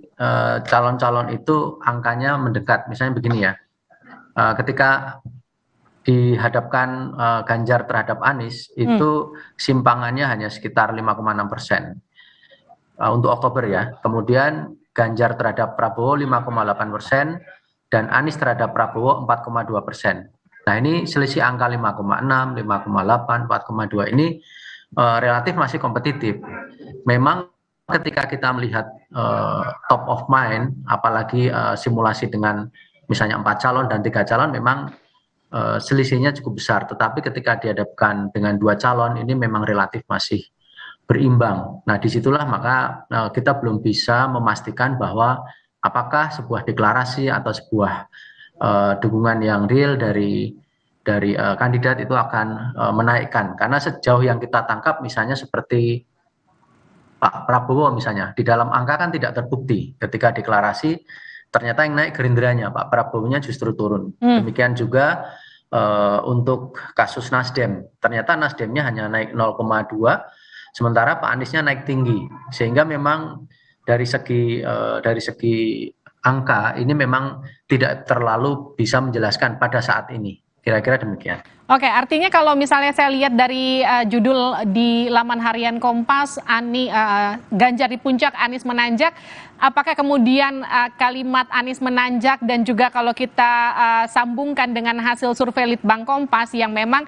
calon-calon itu angkanya mendekat. Misalnya begini ya, ketika dihadapkan Ganjar terhadap Anies, itu simpangannya hanya sekitar 5,6%. Untuk Oktober ya. Kemudian Ganjar terhadap Prabowo 5,8% dan Anies terhadap Prabowo 4,2%. Nah ini selisih angka 5,6, 5,8, 4,2 ini relatif masih kompetitif. Memang ketika kita melihat top of mind, apalagi simulasi dengan misalnya 4 calon dan 3 calon, memang selisihnya cukup besar. Tetapi ketika dihadapkan dengan 2 calon, ini memang relatif masih berimbang. Nah, disitulah maka kita belum bisa memastikan bahwa apakah sebuah deklarasi atau sebuah dukungan yang real dari kandidat itu akan menaikkan. Karena sejauh yang kita tangkap, misalnya seperti Pak Prabowo misalnya, di dalam angka kan tidak terbukti. Ketika deklarasi, ternyata yang naik Gerindranya, Pak Prabowo-nya justru turun. Demikian juga untuk kasus Nasdem, ternyata Nasdemnya hanya naik 0,2, sementara Pak Aniesnya naik tinggi, sehingga memang dari segi angka ini memang tidak terlalu bisa menjelaskan pada saat ini. Kira-kira demikian. Oke, artinya kalau misalnya saya lihat dari judul di laman harian Kompas, Ganjar di puncak, Anies menanjak, apakah kemudian kalimat Anies menanjak dan juga kalau kita sambungkan dengan hasil survei Litbang Kompas yang memang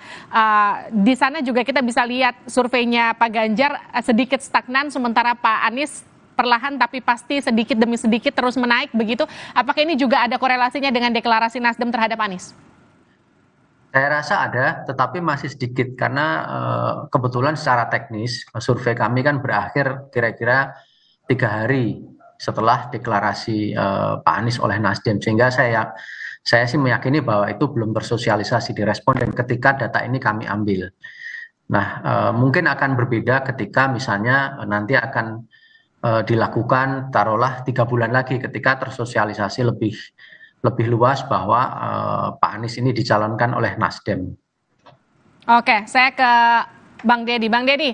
di sana juga kita bisa lihat surveinya Pak Ganjar sedikit stagnan, sementara Pak Anies perlahan tapi pasti sedikit demi sedikit terus menaik begitu. Apakah ini juga ada korelasinya dengan deklarasi Nasdem terhadap Anies? Saya rasa ada, tetapi masih sedikit karena kebetulan secara teknis survei kami kan berakhir kira-kira 3 hari setelah deklarasi Pak Anies oleh Nasdem, sehingga saya sih meyakini bahwa itu belum tersosialisasi di responden ketika data ini kami ambil. Nah, mungkin akan berbeda ketika misalnya nanti akan dilakukan taruhlah 3 bulan lagi ketika tersosialisasi lebih luas bahwa Pak Anies ini dicalonkan oleh Nasdem. Oke, saya ke Bang Deddy. Bang Deddy,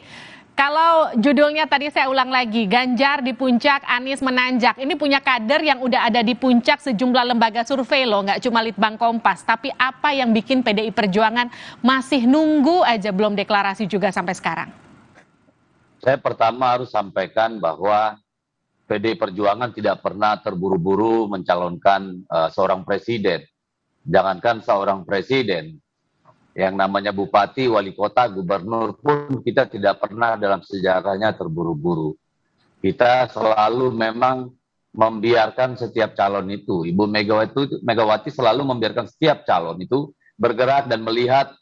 kalau judulnya tadi saya ulang lagi, Ganjar di puncak, Anies menanjak. Ini punya kader yang udah ada di puncak sejumlah lembaga survei loh, nggak cuma Litbang Kompas. Tapi apa yang bikin PDI Perjuangan masih nunggu aja belum deklarasi juga sampai sekarang? Saya pertama harus sampaikan bahwa PDI Perjuangan tidak pernah terburu-buru mencalonkan seorang presiden. Jangankan seorang presiden, yang namanya bupati, wali kota, gubernur pun kita tidak pernah dalam sejarahnya terburu-buru. Kita selalu memang membiarkan setiap calon itu. Ibu Megawati selalu membiarkan setiap calon itu bergerak dan melihat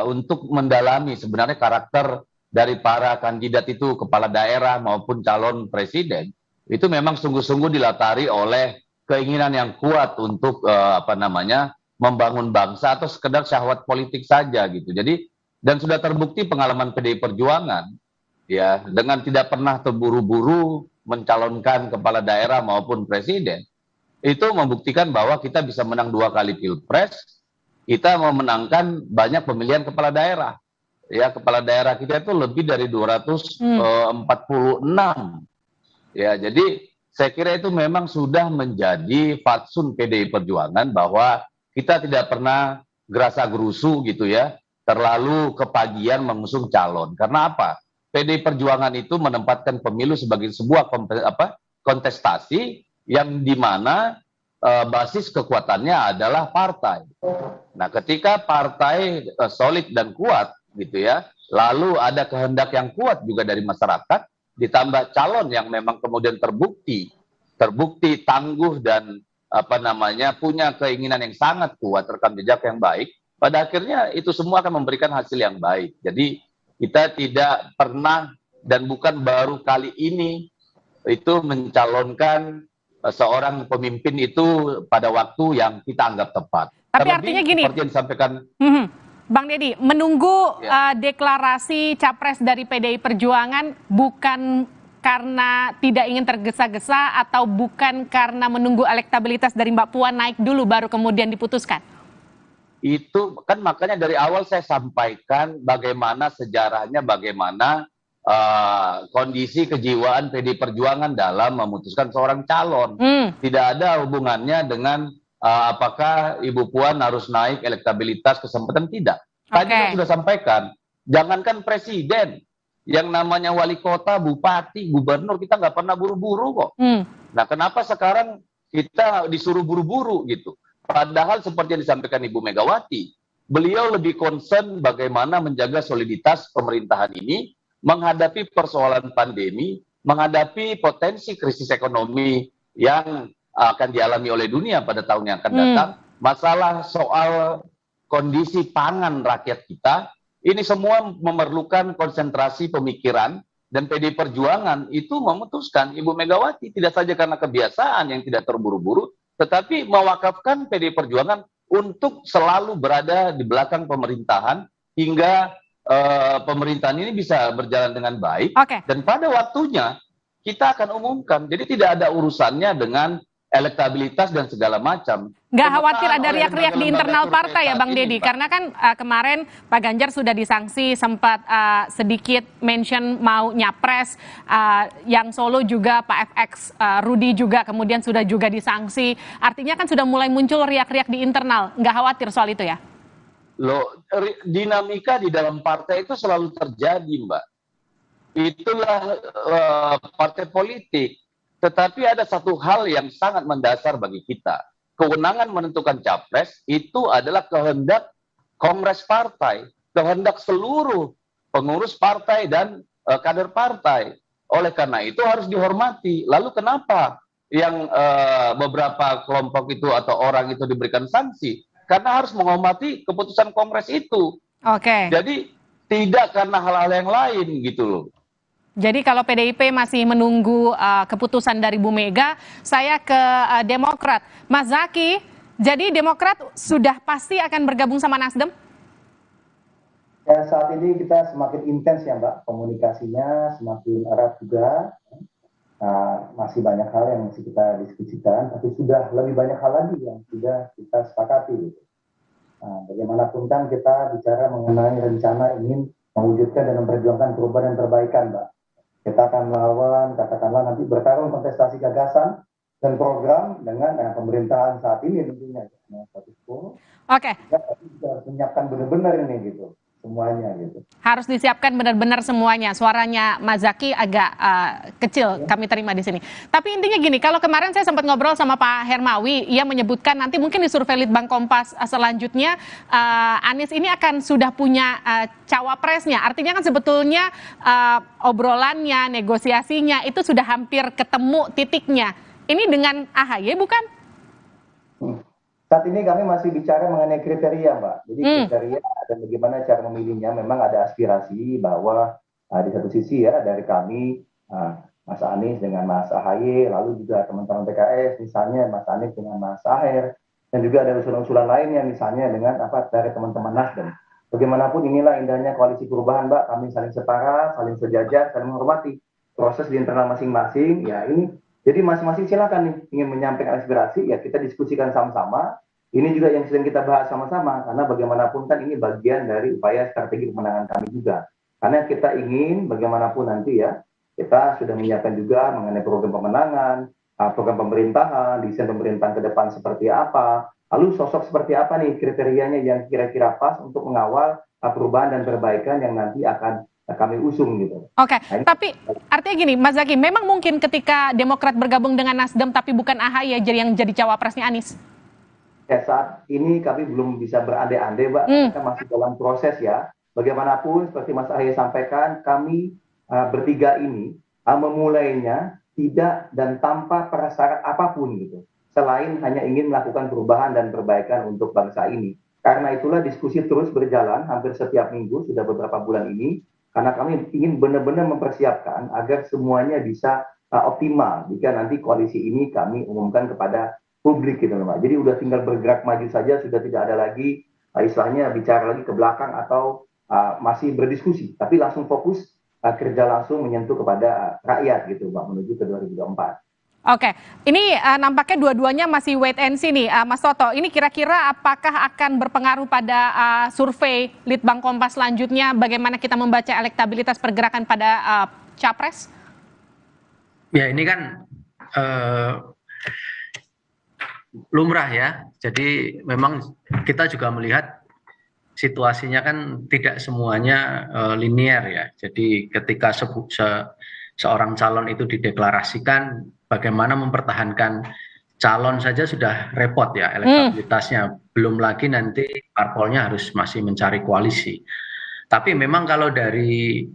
untuk mendalami sebenarnya karakter dari para kandidat itu, kepala daerah maupun calon presiden, itu memang sungguh-sungguh dilatari oleh keinginan yang kuat untuk membangun bangsa atau sekedar syahwat politik saja gitu. Jadi, dan sudah terbukti pengalaman PDI Perjuangan ya, dengan tidak pernah terburu-buru mencalonkan kepala daerah maupun presiden, itu membuktikan bahwa kita bisa menang 2 kali pilpres, kita memenangkan banyak pemilihan kepala daerah. Ya, kepala daerah kita itu lebih dari 246. Ya, jadi saya kira itu memang sudah menjadi fatsun PDI Perjuangan bahwa kita tidak pernah gerasa gerusu gitu ya, terlalu kepagian mengusung calon. Karena apa? PDI Perjuangan itu menempatkan pemilu sebagai sebuah kontestasi yang dimana basis kekuatannya adalah partai. Nah, ketika partai solid dan kuat gitu ya, lalu ada kehendak yang kuat juga dari masyarakat, ditambah calon yang memang kemudian terbukti tangguh dan punya keinginan yang sangat kuat, rekam jejak yang baik, pada akhirnya itu semua akan memberikan hasil yang baik. Jadi kita tidak pernah dan bukan baru kali ini itu mencalonkan seorang pemimpin itu pada waktu yang kita anggap tepat. Tapi artinya gini, seperti yang disampaikan Bang Deddy, menunggu deklarasi capres dari PDI Perjuangan bukan karena tidak ingin tergesa-gesa atau bukan karena menunggu elektabilitas dari Mbak Puan naik dulu baru kemudian diputuskan? itu kan makanya dari awal saya sampaikan bagaimana sejarahnya, bagaimana kondisi kejiwaan PDI Perjuangan dalam memutuskan seorang calon. Tidak ada hubungannya dengan apakah Ibu Puan harus naik elektabilitas kesempatan, tidak. Tadi saya sudah sampaikan, jangankan presiden, yang namanya wali kota, bupati, gubernur, kita nggak pernah buru-buru kok. Nah, kenapa sekarang kita disuruh buru-buru gitu? Padahal seperti yang disampaikan Ibu Megawati, beliau lebih concern bagaimana menjaga soliditas pemerintahan ini, menghadapi persoalan pandemi, menghadapi potensi krisis ekonomi yang akan dialami oleh dunia pada tahun yang akan datang, masalah soal kondisi pangan rakyat kita, ini semua memerlukan konsentrasi pemikiran, dan PDI Perjuangan itu memutuskan Ibu Megawati tidak saja karena kebiasaan yang tidak terburu-buru, tetapi mewakafkan PDI Perjuangan untuk selalu berada di belakang pemerintahan hingga pemerintahan ini bisa berjalan dengan baik. Dan pada waktunya kita akan umumkan. Jadi tidak ada urusannya dengan elektabilitas dan segala macam. Nggak khawatir ada riak-riak di internal partai ya Bang Deddy? Karena kan kemarin Pak Ganjar sudah disanksi, sempat sedikit mention mau nyapres, yang Solo juga Pak FX Rudi juga kemudian sudah juga disanksi. Artinya kan sudah mulai muncul riak-riak di internal. Nggak khawatir soal itu ya? Loh, dinamika di dalam partai itu selalu terjadi, Mbak. Itulah partai politik. Tetapi ada satu hal yang sangat mendasar bagi kita. Kewenangan menentukan capres itu adalah kehendak kongres partai, kehendak seluruh pengurus partai dan kader partai. Oleh karena itu harus dihormati. Lalu kenapa yang beberapa kelompok itu atau orang itu diberikan sanksi? Karena harus menghormati keputusan kongres itu. Jadi tidak karena hal-hal yang lain gitu loh. Jadi kalau PDIP masih menunggu keputusan dari Bu Mega, saya ke Demokrat. Mas Zaky, jadi Demokrat sudah pasti akan bergabung sama Nasdem? Ya, saat ini kita semakin intens ya Mbak, komunikasinya semakin erat juga. Masih banyak hal yang masih kita diskusikan, tapi sudah lebih banyak hal lagi yang sudah kita sepakati. Gitu. Bagaimanapun kan kita bicara mengenai rencana ingin mewujudkan dan memperjuangkan perubahan dan perbaikan, Mbak. Kita akan melawan, katakanlah nanti bertarung kontestasi gagasan dan program dengan pemerintahan saat ini tentunya. Kita harus menyiapkan benar-benar ini gitu, semuanya gitu. Harus disiapkan benar-benar semuanya. Suaranya Mas Zaky agak kecil kami terima di sini. Tapi intinya gini, kalau kemarin saya sempat ngobrol sama Pak Hermawi, ia menyebutkan nanti mungkin di survei Litbang Kompas selanjutnya Anies ini akan sudah punya cawapresnya. Artinya kan sebetulnya obrolannya, negosiasinya itu sudah hampir ketemu titiknya. Ini dengan AHY bukan? Saat ini kami masih bicara mengenai kriteria, Mbak. Jadi kriteria dan bagaimana cara memilihnya. Memang ada aspirasi bahwa di satu sisi ya dari kami Mas Anies dengan Mas AHY, lalu juga teman-teman PKS, misalnya Mas Anies dengan Mas Aher, dan juga ada usulan-usulan lainnya misalnya dengan dari teman-teman Nasdem. Bagaimanapun inilah indahnya koalisi perubahan, Mbak. Kami saling setara, saling sejajar, saling menghormati proses di internal masing-masing. Ya ini. Jadi masing-masing silakan nih ingin menyampaikan aspirasi, ya kita diskusikan sama-sama. Ini juga yang sedang kita bahas sama-sama, karena bagaimanapun kan ini bagian dari upaya strategi pemenangan kami juga. Karena kita ingin bagaimanapun nanti ya, kita sudah menyiapkan juga mengenai program pemenangan, program pemerintahan, desain pemerintahan ke depan seperti apa, lalu sosok seperti apa nih kriterianya yang kira-kira pas untuk mengawal perubahan dan perbaikan yang nanti akan kami usung gitu. Tapi artinya gini, Mas Zaky, memang mungkin ketika Demokrat bergabung dengan Nasdem tapi bukan AHY yang jadi cawapresnya Anies? Ya, saat ini kami belum bisa berandai-andai, Mbak. Kita masih dalam proses ya. Bagaimanapun seperti Mas AHY sampaikan, kami bertiga ini memulainya tidak dan tanpa prasyarat apapun gitu. Selain hanya ingin melakukan perubahan dan perbaikan untuk bangsa ini. Karena itulah diskusi terus berjalan hampir setiap minggu sudah beberapa bulan ini. Karena kami ingin benar-benar mempersiapkan agar semuanya bisa optimal jika nanti koalisi ini kami umumkan kepada publik gitu loh Mbak. Jadi udah tinggal bergerak maju saja, sudah tidak ada lagi istilahnya bicara lagi ke belakang atau masih berdiskusi, tapi langsung fokus kerja langsung menyentuh kepada rakyat gitu Mbak menuju ke 2024. Oke, ini nampaknya dua-duanya masih wait and see nih, Mas Toto. Ini kira-kira apakah akan berpengaruh pada survei Litbang Kompas selanjutnya? Bagaimana kita membaca elektabilitas pergerakan pada Capres? Ya ini kan lumrah ya. Jadi memang kita juga melihat situasinya kan tidak semuanya linear ya. Jadi ketika seorang calon itu dideklarasikan, bagaimana mempertahankan calon saja sudah repot ya elektabilitasnya. Belum lagi nanti parpolnya harus masih mencari koalisi. Tapi memang kalau dari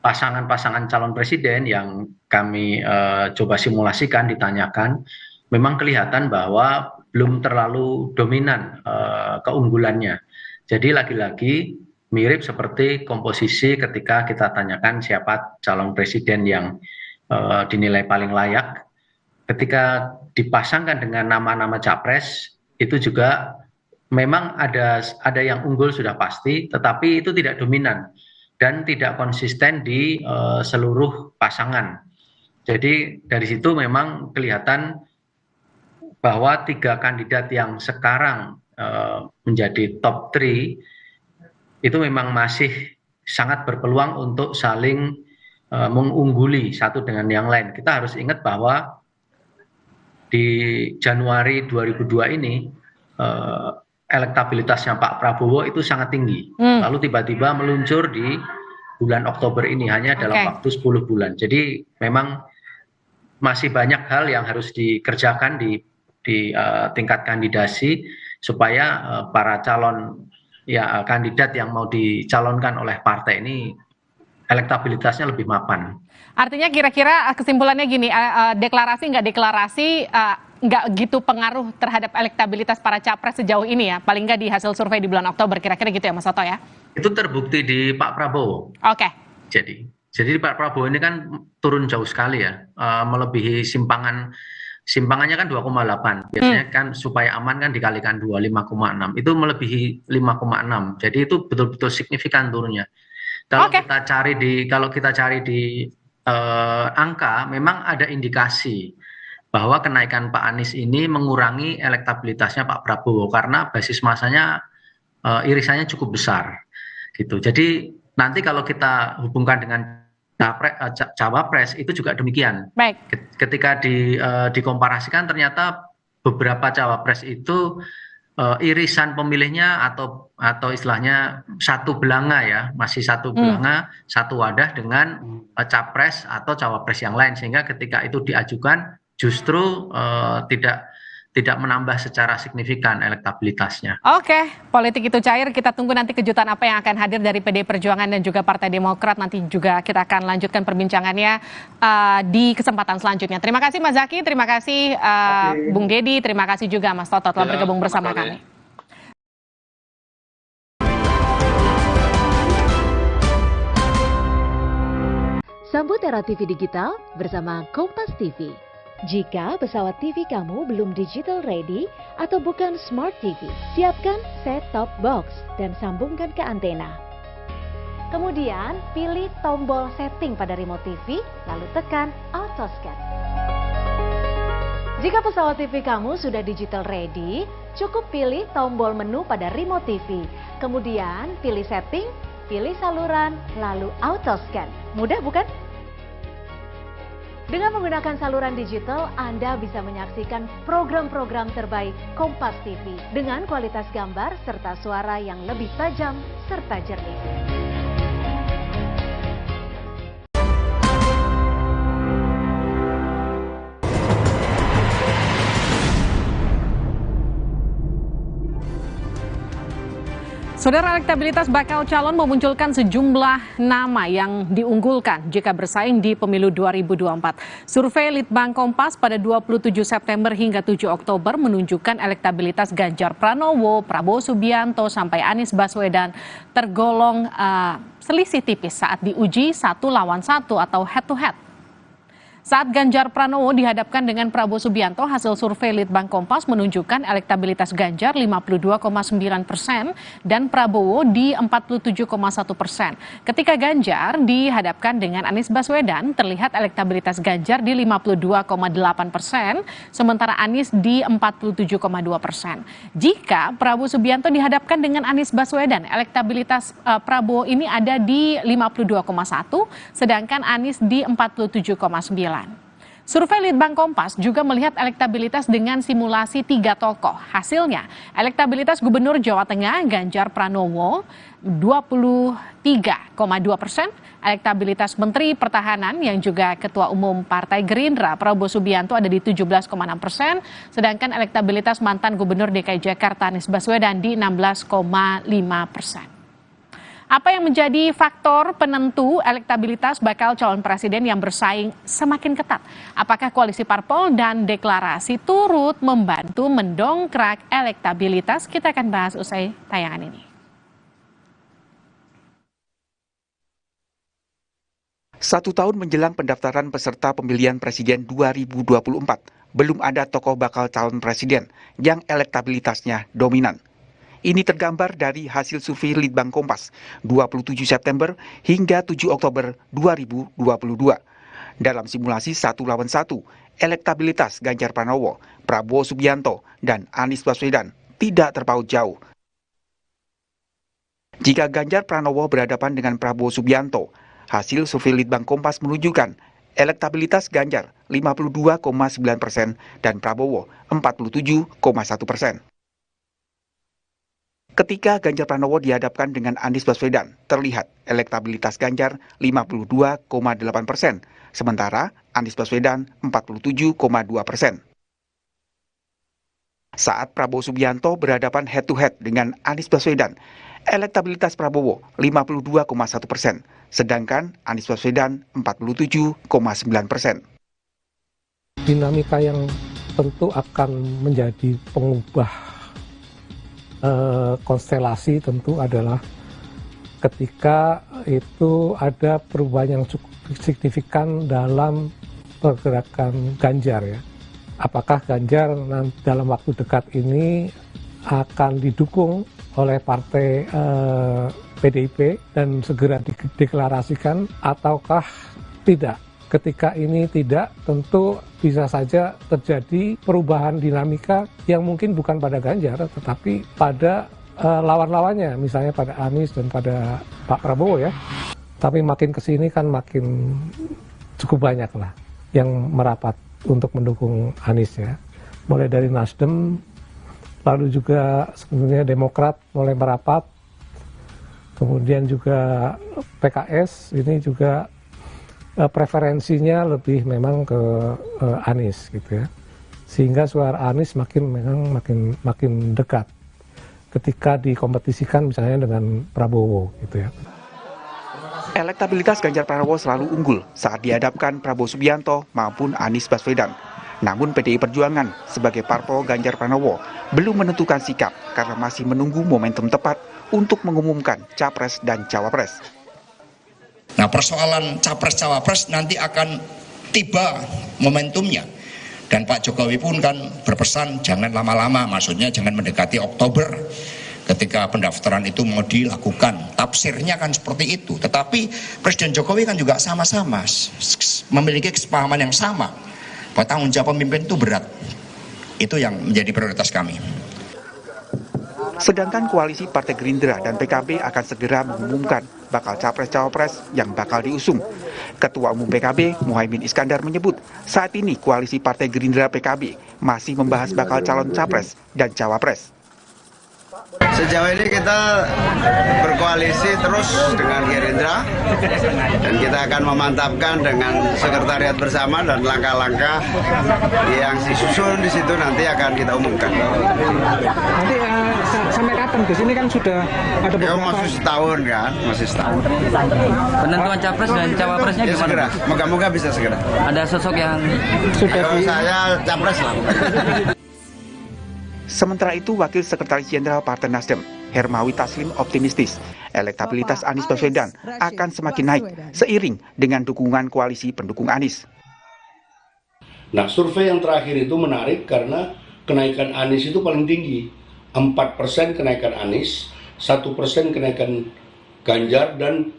pasangan-pasangan calon presiden yang kami coba simulasikan, ditanyakan, memang kelihatan bahwa belum terlalu dominan keunggulannya. Jadi lagi-lagi mirip seperti komposisi ketika kita tanyakan siapa calon presiden yang dinilai paling layak. Ketika dipasangkan dengan nama-nama capres, itu juga memang ada yang unggul sudah pasti, tetapi itu tidak dominan dan tidak konsisten di seluruh pasangan. Jadi dari situ memang kelihatan bahwa 3 kandidat yang sekarang menjadi top 3 itu memang masih sangat berpeluang untuk saling mengungguli satu dengan yang lain. Kita harus ingat bahwa di Januari 2002 ini elektabilitasnya Pak Prabowo itu sangat tinggi. Lalu tiba-tiba meluncur di bulan Oktober ini hanya dalam waktu 10 bulan. Jadi memang masih banyak hal yang harus dikerjakan di tingkat kandidasi supaya para calon kandidat yang mau dicalonkan oleh partai ini elektabilitasnya lebih mapan. Artinya kira-kira kesimpulannya gini, deklarasi nggak deklarasi nggak gitu pengaruh terhadap elektabilitas para capres sejauh ini ya, paling nggak di hasil survei di bulan Oktober, kira-kira gitu ya Mas Toto ya? Itu terbukti di Pak Prabowo. Oke. Jadi Pak Prabowo ini kan turun jauh sekali ya, melebihi simpangannya kan 2,8. Biasanya kan supaya aman kan dikalikan 2, 5,6. Itu melebihi 5,6. Jadi itu betul-betul signifikan turunnya. Kalau kita cari di angka, memang ada indikasi bahwa kenaikan Pak Anies ini mengurangi elektabilitasnya Pak Prabowo karena basis masanya irisannya cukup besar. Gitu. Jadi nanti kalau kita hubungkan dengan Cawapres itu juga demikian. Baik. Ketika dikomparasikan ternyata beberapa Cawapres itu irisan pemilihnya atau istilahnya satu belanga ya, masih satu belanga, satu wadah dengan capres atau cawapres yang lain, sehingga ketika itu diajukan justru tidak menambah secara signifikan elektabilitasnya. Oke, politik itu cair. Kita tunggu nanti kejutan apa yang akan hadir dari PD Perjuangan dan juga Partai Demokrat. Nanti juga kita akan lanjutkan perbincangannya di kesempatan selanjutnya. Terima kasih Mas Zaky, terima kasih Bung Dedi, terima kasih juga Mas Toto telah bergabung bersama kami. Sambut era TV digital bersama Kompas TV. Jika pesawat TV kamu belum digital ready atau bukan Smart TV, siapkan set-top box dan sambungkan ke antena. Kemudian pilih tombol setting pada remote TV, lalu tekan auto scan. Jika pesawat TV kamu sudah digital ready, cukup pilih tombol menu pada remote TV. Kemudian pilih setting, pilih saluran, lalu auto scan. Mudah bukan? Dengan menggunakan saluran digital, Anda bisa menyaksikan program-program terbaik Kompas TV dengan kualitas gambar serta suara yang lebih tajam serta jernih. Saudara, elektabilitas bakal calon memunculkan sejumlah nama yang diunggulkan jika bersaing di pemilu 2024. Survei Litbang Kompas pada 27 September hingga 7 Oktober menunjukkan elektabilitas Ganjar Pranowo, Prabowo Subianto sampai Anies Baswedan tergolong selisih tipis saat diuji 1 lawan 1 atau head to head. Saat Ganjar Pranowo dihadapkan dengan Prabowo Subianto, hasil survei Litbang Kompas menunjukkan elektabilitas Ganjar 52,9% dan Prabowo di 47,1%. Ketika Ganjar dihadapkan dengan Anies Baswedan, terlihat elektabilitas Ganjar di 52,8%, sementara Anies di 47,2%. Jika Prabowo Subianto dihadapkan dengan Anies Baswedan, elektabilitas Prabowo ini ada di 52,1, sedangkan Anies di 47,9. Survei Litbang Kompas juga melihat elektabilitas dengan simulasi 3 tokoh. Hasilnya, elektabilitas Gubernur Jawa Tengah Ganjar Pranowo 23,2%, elektabilitas Menteri Pertahanan yang juga Ketua Umum Partai Gerindra Prabowo Subianto ada di 17,6%, sedangkan elektabilitas mantan Gubernur DKI Jakarta Anies Baswedan di 16,5%. Apa yang menjadi faktor penentu elektabilitas bakal calon presiden yang bersaing semakin ketat? Apakah koalisi parpol dan deklarasi turut membantu mendongkrak elektabilitas? Kita akan bahas usai tayangan ini. Satu tahun menjelang pendaftaran peserta pemilihan presiden 2024, belum ada tokoh bakal calon presiden yang elektabilitasnya dominan. Ini tergambar dari hasil survei Litbang Kompas 27 September hingga 7 Oktober 2022. Dalam simulasi 1 lawan 1, elektabilitas Ganjar Pranowo, Prabowo Subianto, dan Anies Baswedan tidak terpaut jauh. Jika Ganjar Pranowo berhadapan dengan Prabowo Subianto, hasil survei Litbang Kompas menunjukkan elektabilitas Ganjar 52,9% dan Prabowo 47,1%. Ketika Ganjar Pranowo dihadapkan dengan Anies Baswedan, terlihat elektabilitas Ganjar 52,8%, sementara Anies Baswedan 47,2%. Saat Prabowo Subianto berhadapan head-to-head dengan Anies Baswedan, elektabilitas Prabowo 52,1%, sedangkan Anies Baswedan 47,9%. Dinamika yang tentu akan menjadi pengubah konstelasi tentu adalah ketika itu ada perubahan yang cukup signifikan dalam pergerakan Ganjar ya. Apakah Ganjar dalam waktu dekat ini akan didukung oleh partai PDIP dan segera dideklarasikan ataukah tidak? Ketika ini tidak, tentu bisa saja terjadi perubahan dinamika yang mungkin bukan pada Ganjar, tetapi pada lawan-lawannya, misalnya pada Anies dan pada Pak Prabowo ya. Tapi makin kesini kan makin cukup banyak lah yang merapat untuk mendukung Anies ya. Mulai dari Nasdem, lalu juga sebenarnya Demokrat mulai merapat, kemudian juga PKS ini juga preferensinya lebih memang ke Anies gitu ya, sehingga suara Anies makin dekat ketika dikompetisikan misalnya dengan Prabowo gitu ya. Elektabilitas Ganjar Pranowo selalu unggul saat dihadapkan Prabowo Subianto maupun Anies Baswedan. Namun PDI Perjuangan sebagai parpol Ganjar Pranowo belum menentukan sikap karena masih menunggu momentum tepat untuk mengumumkan capres dan cawapres. Nah, persoalan capres-cawapres nanti akan tiba momentumnya. Dan Pak Jokowi pun kan berpesan jangan lama-lama, maksudnya jangan mendekati Oktober ketika pendaftaran itu mau dilakukan. Tafsirnya kan seperti itu. Tetapi Presiden Jokowi kan juga sama-sama memiliki kesepahaman yang sama. Bahwa tanggung jawab pemimpin itu berat. Itu yang menjadi prioritas kami. Sedangkan koalisi Partai Gerindra dan PKB akan segera mengumumkan bakal capres-cawapres yang bakal diusung. Ketua Umum PKB, Muhaimin Iskandar menyebut saat ini koalisi Partai Gerindra PKB masih membahas bakal calon capres dan cawapres. Sejauh ini kita berkoalisi terus dengan Gerindra dan kita akan memantapkan dengan sekretariat bersama dan langkah-langkah yang disusun di situ nanti akan kita umumkan. Nanti sampai kapan Gus? Ini kan sudah ada beberapa. Ya, masih setahun kan, masih setahun. Penentuan capres dan cawapresnya ya, gimana? Segera, moga-moga bisa segera. Ada sosok yang sudah saya capres lah. Sementara itu, Wakil Sekretaris Jenderal Partai Nasdem, Hermawi Taslim optimistis elektabilitas Anies Baswedan akan semakin naik seiring dengan dukungan koalisi pendukung Anies. Nah, survei yang terakhir itu menarik karena kenaikan Anies itu paling tinggi. 4% kenaikan Anies, 1% kenaikan Ganjar, dan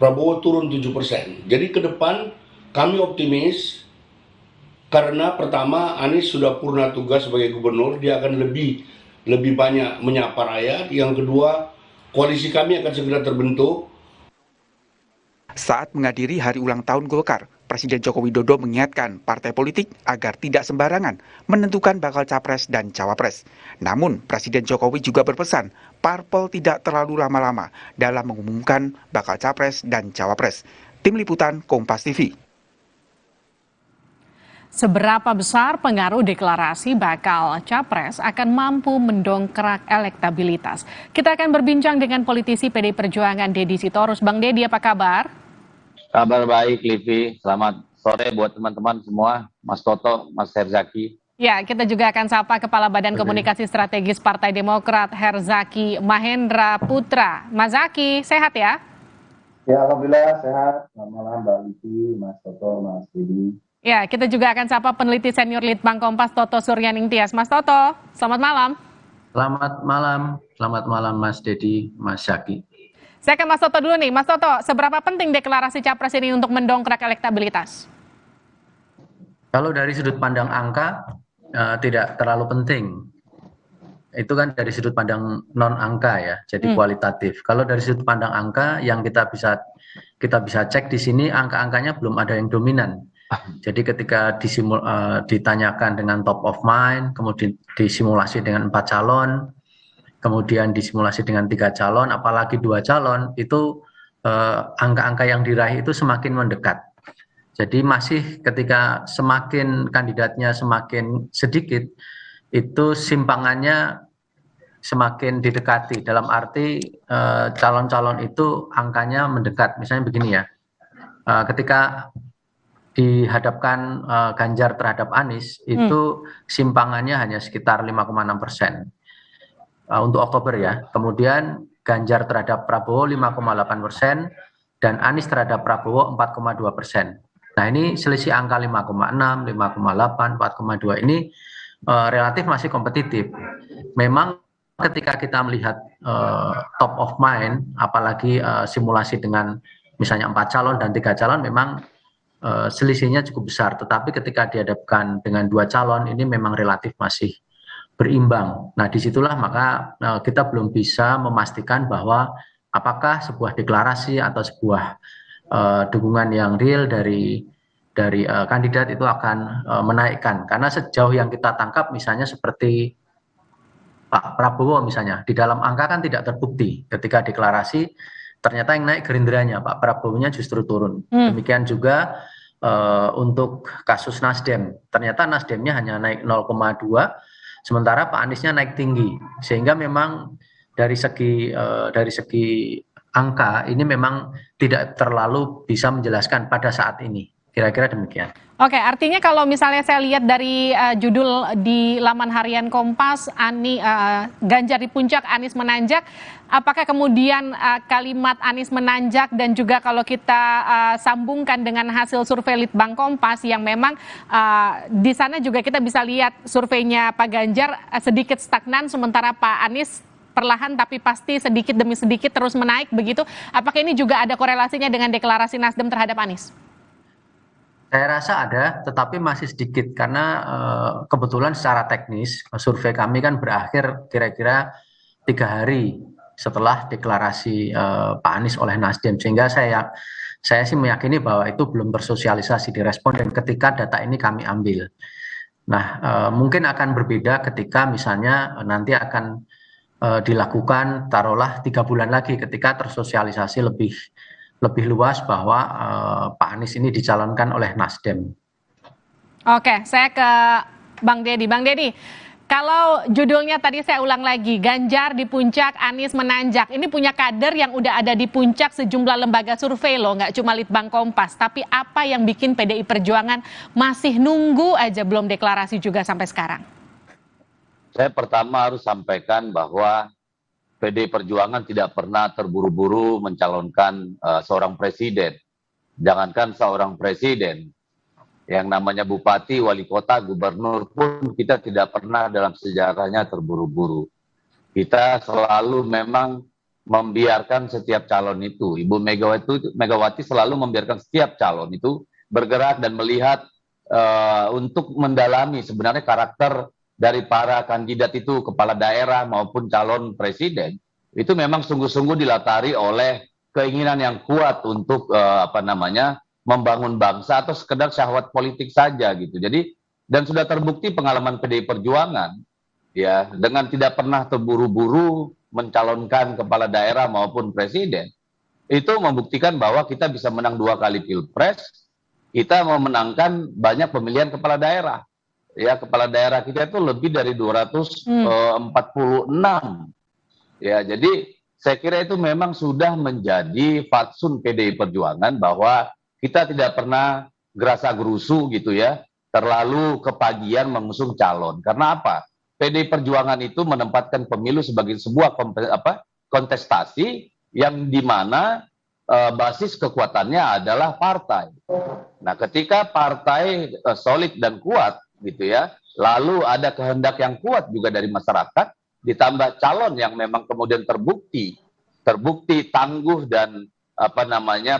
Prabowo turun 7%. Jadi ke depan kami optimis karena pertama Anies sudah purna tugas sebagai gubernur, dia akan lebih banyak menyapa rakyat. Yang kedua, koalisi kami akan segera terbentuk. Saat menghadiri hari ulang tahun Golkar, Presiden Joko Widodo mengingatkan partai politik agar tidak sembarangan menentukan bakal capres dan cawapres. Namun, Presiden Jokowi juga berpesan, parpol tidak terlalu lama-lama dalam mengumumkan bakal capres dan cawapres. Tim Liputan Kompas TV. Seberapa besar pengaruh deklarasi bakal capres akan mampu mendongkrak elektabilitas? Kita akan berbincang dengan politisi PDI Perjuangan Deddy Sitorus. Bang Deddy, apa kabar? Kabar baik, Livi. Selamat sore buat teman-teman semua, Mas Toto, Mas Herzaki. Ya, kita juga akan sapa Kepala Badan Komunikasi Strategis Partai Demokrat, Herzaki Mahendra Putra. Mas Zaki, sehat ya? Ya, alhamdulillah sehat. Selamat malam Mbak Livi, Mas Toto, Mas Deddy. Ya, kita juga akan sapa peneliti senior Litbang Kompas Toto Suryaning Tias. Mas Toto, selamat malam. Selamat malam Mas Deddy, Mas Zaki. Saya ke Mas Toto dulu nih. Mas Toto, seberapa penting deklarasi capres ini untuk mendongkrak elektabilitas? Kalau dari sudut pandang angka, tidak terlalu penting. Itu kan dari sudut pandang non-angka ya, jadi kualitatif. Kalau dari sudut pandang angka, yang kita bisa cek di sini, angka-angkanya belum ada yang dominan. Jadi ketika ditanyakan dengan top of mind, kemudian disimulasi dengan 4 calon, kemudian disimulasi dengan 3 calon, apalagi 2 calon, itu angka-angka yang diraih itu semakin mendekat. Jadi masih ketika semakin kandidatnya semakin sedikit, itu simpangannya semakin didekati. Dalam arti calon-calon itu angkanya mendekat. Misalnya begini ya, ketika dihadapkan Ganjar terhadap Anies, itu simpangannya hanya sekitar 5,6%. Untuk Oktober ya. Kemudian Ganjar terhadap Prabowo 5,8% dan Anies terhadap Prabowo 4,2%. Nah, ini selisih angka 5,6, 5,8, 4,2 ini relatif masih kompetitif. Memang ketika kita melihat top of mind, apalagi simulasi dengan misalnya 4 calon dan 3 calon, memang selisihnya cukup besar. Tetapi ketika dihadapkan dengan 2 calon, ini memang relatif masih berimbang. Nah, disitulah maka kita belum bisa memastikan bahwa apakah sebuah deklarasi atau sebuah dukungan yang real dari kandidat itu akan menaikkan. Karena sejauh yang kita tangkap, misalnya seperti Pak Prabowo misalnya, di dalam angka kan tidak terbukti. Ketika deklarasi, ternyata yang naik Gerindranya, Pak Prabowo-nya justru turun. Demikian juga untuk kasus Nasdem. Ternyata Nasdemnya hanya naik 0,2, sementara Pak Aniesnya naik tinggi, sehingga memang dari segi angka ini memang tidak terlalu bisa menjelaskan pada saat ini. Kira-kira demikian. Oke, artinya kalau misalnya saya lihat dari judul di laman harian Kompas, Ganjar di puncak, Anies menanjak, apakah kemudian kalimat Anies menanjak dan juga kalau kita sambungkan dengan hasil survei Litbang Kompas yang memang di sana juga kita bisa lihat surveinya Pak Ganjar sedikit stagnan, sementara Pak Anies perlahan tapi pasti sedikit demi sedikit terus menaik begitu. Apakah ini juga ada korelasinya dengan deklarasi Nasdem terhadap Anies? Saya rasa ada, tetapi masih sedikit karena kebetulan secara teknis survei kami kan berakhir kira-kira 3 hari setelah deklarasi Pak Anies oleh Nasdem, sehingga saya sih meyakini bahwa itu belum tersosialisasi di responden ketika data ini kami ambil. Nah, mungkin akan berbeda ketika misalnya nanti akan dilakukan taruhlah 3 bulan lagi ketika tersosialisasi lebih luas bahwa Pak Anies ini dicalonkan oleh Nasdem. Oke, saya ke Bang Deddy. Bang Deddy, kalau judulnya tadi saya ulang lagi, Ganjar di puncak, Anies menanjak. Ini punya kader yang udah ada di puncak sejumlah lembaga survei loh, nggak cuma Litbang Kompas. Tapi apa yang bikin PDI Perjuangan masih nunggu aja belum deklarasi juga sampai sekarang? Saya pertama harus sampaikan bahwa PDI Perjuangan tidak pernah terburu-buru mencalonkan seorang presiden. Jangankan seorang presiden, Yang namanya bupati, wali kota, gubernur pun kita tidak pernah dalam sejarahnya terburu-buru. Kita selalu memang membiarkan setiap calon itu. Ibu Megawati selalu membiarkan setiap calon itu bergerak dan melihat untuk mendalami sebenarnya karakter dari para kandidat itu, kepala daerah maupun calon presiden. Itu memang sungguh-sungguh dilatari oleh keinginan yang kuat untuk membangun bangsa atau sekedar syahwat politik saja gitu. Jadi dan sudah terbukti pengalaman PDI Perjuangan ya dengan tidak pernah terburu-buru mencalonkan kepala daerah maupun presiden. Itu membuktikan bahwa kita bisa menang 2 kali Pilpres, kita memenangkan banyak pemilihan kepala daerah. Ya, kepala daerah kita itu lebih dari 246. Ya, jadi saya kira itu memang sudah menjadi fatsun PDI Perjuangan bahwa kita tidak pernah gerasa gerusu gitu ya, terlalu kepagian mengusung calon. Karena apa? PDI Perjuangan itu menempatkan pemilu sebagai sebuah kontestasi yang dimana basis kekuatannya adalah partai. Nah, ketika partai solid dan kuat gitu ya, lalu ada kehendak yang kuat juga dari masyarakat, ditambah calon yang memang kemudian terbukti tangguh dan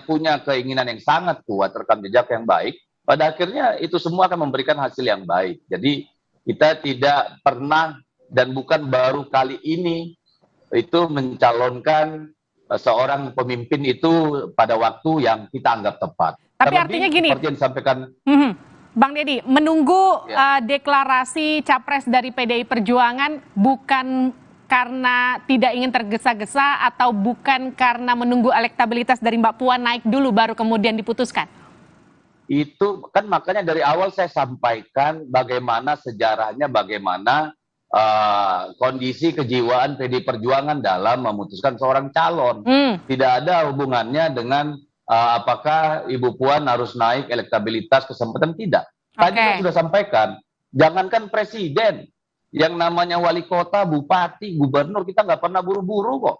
punya keinginan yang sangat kuat, rekam jejak yang baik, pada akhirnya itu semua akan memberikan hasil yang baik. Jadi kita tidak pernah dan bukan baru kali ini itu mencalonkan seorang pemimpin itu pada waktu yang kita anggap tepat. Tapi Terlebih, artinya gini, seperti yang disampaikan Bang Deddy, menunggu deklarasi capres dari PDI Perjuangan bukan karena tidak ingin tergesa-gesa atau bukan karena menunggu elektabilitas dari Mbak Puan naik dulu baru kemudian diputuskan? Itu kan makanya dari awal saya sampaikan bagaimana sejarahnya, bagaimana kondisi kejiwaan PDI Perjuangan dalam memutuskan seorang calon. Tidak ada hubungannya dengan apakah Ibu Puan harus naik elektabilitas kesempatan, tidak. Tadi saya sudah sampaikan, jangankan presiden, yang namanya wali kota, bupati, gubernur, kita nggak pernah buru-buru kok.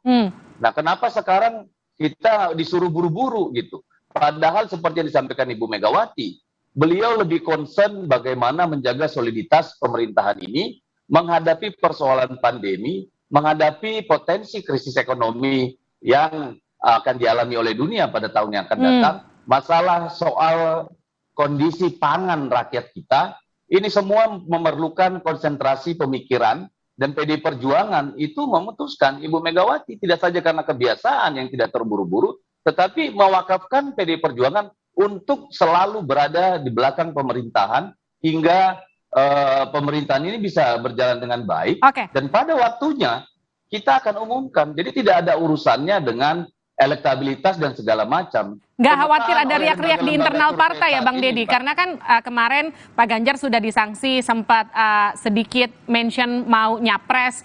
Nah, kenapa sekarang kita disuruh buru-buru gitu? Padahal seperti yang disampaikan Ibu Megawati, beliau lebih concern bagaimana menjaga soliditas pemerintahan ini, menghadapi persoalan pandemi, menghadapi potensi krisis ekonomi yang akan dialami oleh dunia pada tahun yang akan datang, masalah soal kondisi pangan rakyat kita, ini semua memerlukan konsentrasi pemikiran, dan PDI Perjuangan itu memutuskan Ibu Megawati tidak saja karena kebiasaan yang tidak terburu-buru, tetapi mewakafkan PDI Perjuangan untuk selalu berada di belakang pemerintahan hingga pemerintahan ini bisa berjalan dengan baik. Dan pada waktunya kita akan umumkan. Jadi tidak ada urusannya dengan elektabilitas dan segala macam. Nggak khawatir ada riak-riak di internal partai ya Bang Deddy? Karena kan kemarin Pak Ganjar sudah disangsi, sempat sedikit mention mau nyapres,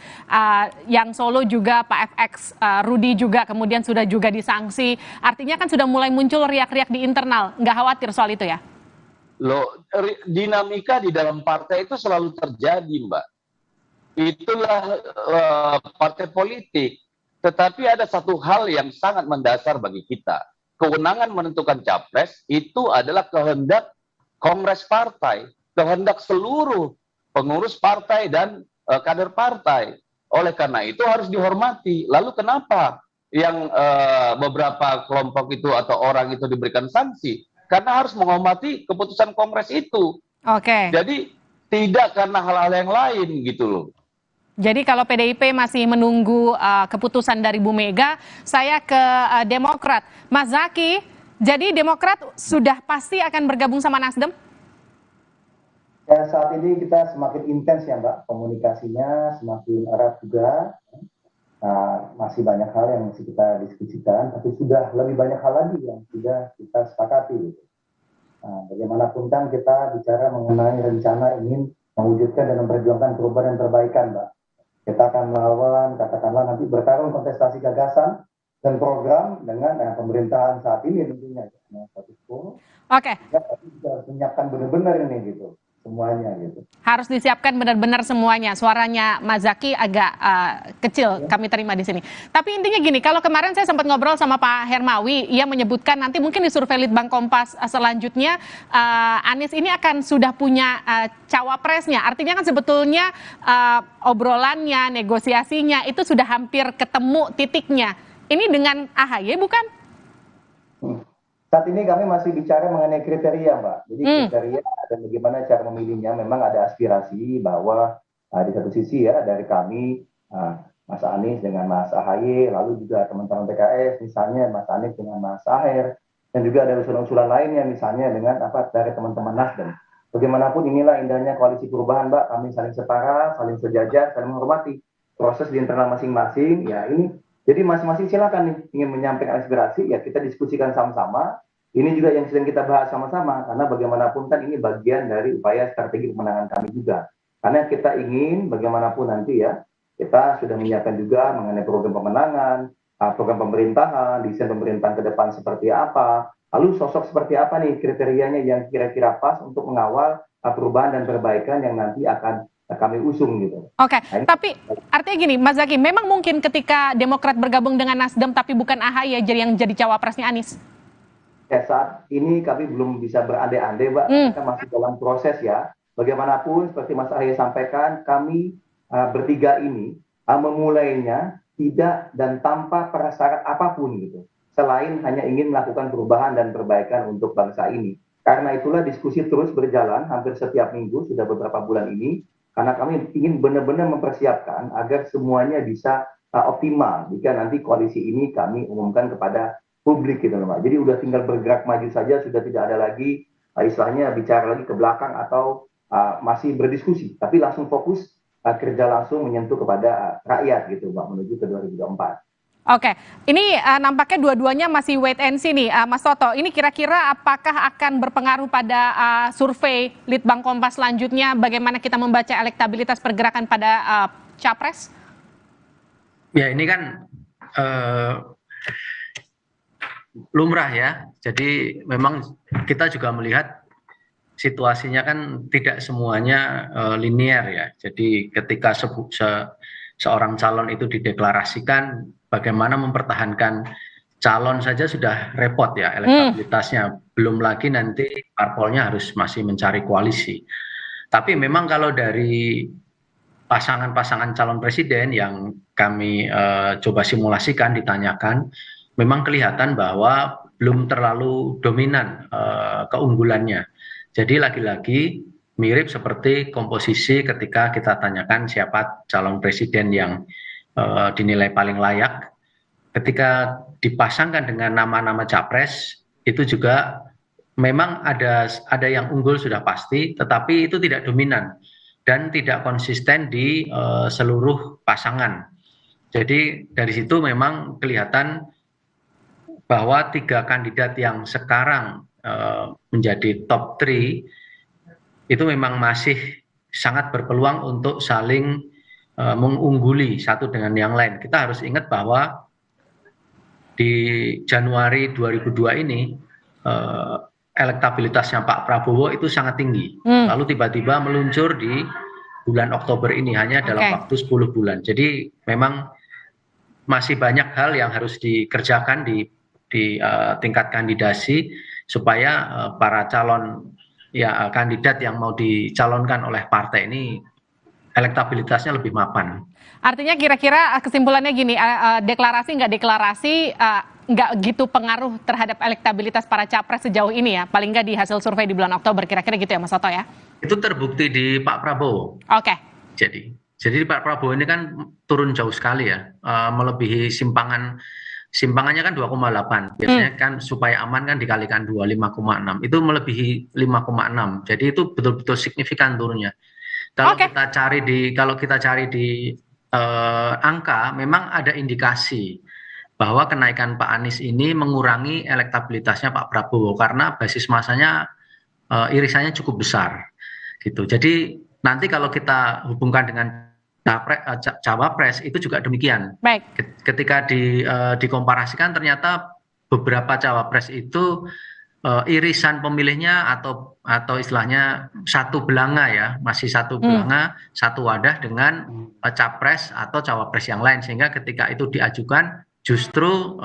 yang Solo juga Pak FX Rudi juga kemudian sudah juga disangsi. Artinya kan sudah mulai muncul riak-riak di internal. Nggak khawatir soal itu ya? Loh, dinamika di dalam partai itu selalu terjadi, Mbak. Itulah partai politik. Tetapi ada satu hal yang sangat mendasar bagi kita. Kewenangan menentukan capres itu adalah kehendak kongres partai, kehendak seluruh pengurus partai dan kader partai. Oleh karena itu harus dihormati. Lalu kenapa yang beberapa kelompok itu atau orang itu diberikan sanksi? Karena harus menghormati keputusan kongres itu. Jadi tidak karena hal-hal yang lain gitu loh. Jadi kalau PDIP masih menunggu keputusan dari Bu Mega, saya ke Demokrat. Mas Zaky, jadi Demokrat sudah pasti akan bergabung sama Nasdem? Ya, saat ini kita semakin intens ya Mbak, komunikasinya semakin erat juga. Masih banyak hal yang masih kita diskusikan, tapi sudah lebih banyak hal lagi yang sudah kita sepakati. Bagaimanapun kan kita bicara mengenai rencana ingin mewujudkan dan memperjuangkan perubahan dan perbaikan, Mbak. Kita akan melawan, katakanlah nanti bertarung kontestasi gagasan dan program dengan pemerintahan saat ini tentunya. Kita harus menyiapkan benar-benar ini gitu. semuanya gitu. Harus disiapkan benar-benar semuanya. Suaranya Mas Zaky agak kecil kami terima di sini. Tapi intinya gini, kalau kemarin saya sempat ngobrol sama Pak Hermawi, ia menyebutkan nanti mungkin di survei Litbang Kompas selanjutnya Anies ini akan sudah punya cawapresnya. Artinya kan sebetulnya obrolannya, negosiasinya itu sudah hampir ketemu titiknya. Ini dengan AHY bukan? Saat ini kami masih bicara mengenai kriteria, Mbak. Jadi kriteria dan bagaimana cara memilihnya. Memang ada aspirasi bahwa di satu sisi ya dari kami, Mas Anies dengan Mas AHY, lalu juga teman-teman PKS, misalnya Mas Anies dengan Mas Aher, dan juga ada usulan-usulan lainnya, misalnya dengan dari teman-teman Nasdem. Bagaimanapun inilah indahnya koalisi perubahan, Mbak. Kami saling setara, saling sejajar, saling menghormati proses di internal masing-masing. Ya ini. Jadi masing-masing silakan nih ingin menyampaikan aspirasi, ya kita diskusikan sama-sama. Ini juga yang sedang kita bahas sama-sama, karena bagaimanapun kan ini bagian dari upaya strategi kemenangan kami juga. Karena kita ingin bagaimanapun nanti ya, kita sudah menyiapkan juga mengenai program pemenangan, program pemerintahan, desain pemerintahan ke depan seperti apa, lalu sosok seperti apa nih kriterianya yang kira-kira pas untuk mengawal perubahan dan perbaikan yang nanti akan kami usung gitu. Oke, tapi artinya gini, Mas Zaky, memang mungkin ketika Demokrat bergabung dengan Nasdem tapi bukan AHY yang jadi cawapresnya Anies? Ya, saat ini kami belum bisa berandai-andai, Mbak. Kita masih dalam proses ya. Bagaimanapun, seperti Mas AHY sampaikan, kami bertiga ini memulainya tidak dan tanpa prasyarat apapun gitu. Selain hanya ingin melakukan perubahan dan perbaikan untuk bangsa ini. Karena itulah diskusi terus berjalan hampir setiap minggu, sudah beberapa bulan ini. Karena kami ingin benar-benar mempersiapkan agar semuanya bisa optimal jika nanti koalisi ini kami umumkan kepada publik gitu loh, Mbak. Jadi udah tinggal bergerak maju saja, sudah tidak ada lagi istilahnya bicara lagi ke belakang atau masih berdiskusi, tapi langsung fokus kerja langsung menyentuh kepada rakyat gitu, Mbak, menuju ke 2024. Oke, ini nampaknya dua-duanya masih wait and see nih, Mas Toto. Ini kira-kira apakah akan berpengaruh pada survei Litbang Kompas selanjutnya? Bagaimana kita membaca elektabilitas pergerakan pada Capres? Ya ini kan lumrah ya. Jadi memang kita juga melihat situasinya kan tidak semuanya linear ya. Jadi ketika seorang calon itu dideklarasikan, bagaimana mempertahankan calon saja sudah repot ya elektabilitasnya. Belum lagi nanti parpolnya harus masih mencari koalisi. Tapi memang kalau dari pasangan-pasangan calon presiden yang kami coba simulasikan, ditanyakan, memang kelihatan bahwa belum terlalu dominan keunggulannya. Jadi lagi-lagi mirip seperti komposisi ketika kita tanyakan siapa calon presiden yang dinilai paling layak. Ketika dipasangkan dengan nama-nama capres, itu juga memang ada yang unggul sudah pasti, tetapi itu tidak dominan dan tidak konsisten di seluruh pasangan. Jadi dari situ memang kelihatan bahwa 3 kandidat yang sekarang menjadi top 3 itu memang masih sangat berpeluang untuk saling mengungguli satu dengan yang lain. Kita harus ingat bahwa di Januari 2002 ini elektabilitasnya Pak Prabowo itu sangat tinggi. Lalu tiba-tiba meluncur di bulan Oktober ini hanya dalam waktu 10 bulan. Jadi memang masih banyak hal yang harus dikerjakan di tingkat kandidasi supaya para calon kandidat yang mau dicalonkan oleh partai ini elektabilitasnya lebih mapan. Artinya kira-kira kesimpulannya gini, deklarasi nggak deklarasi nggak gitu pengaruh terhadap elektabilitas para capres sejauh ini ya, paling nggak di hasil survei di bulan Oktober, kira-kira gitu ya Mas Toto ya? Itu terbukti di Pak Prabowo. Oke. Jadi Pak Prabowo ini kan turun jauh sekali ya, melebihi simpangannya kan 2,8. Biasanya kan supaya aman kan dikalikan 2, 5,6. Itu melebihi 5,6. Jadi itu betul-betul signifikan turunnya. Kalau kita cari di angka, memang ada indikasi bahwa kenaikan Pak Anies ini mengurangi elektabilitasnya Pak Prabowo karena basis masanya irisannya cukup besar. Gitu. Jadi nanti kalau kita hubungkan dengan cawapres itu juga demikian. Baik. Ketika dikomparasikan ternyata beberapa cawapres itu irisan pemilihnya atau istilahnya satu belanga ya, masih satu belanga, satu wadah dengan capres atau cawapres yang lain, sehingga ketika itu diajukan justru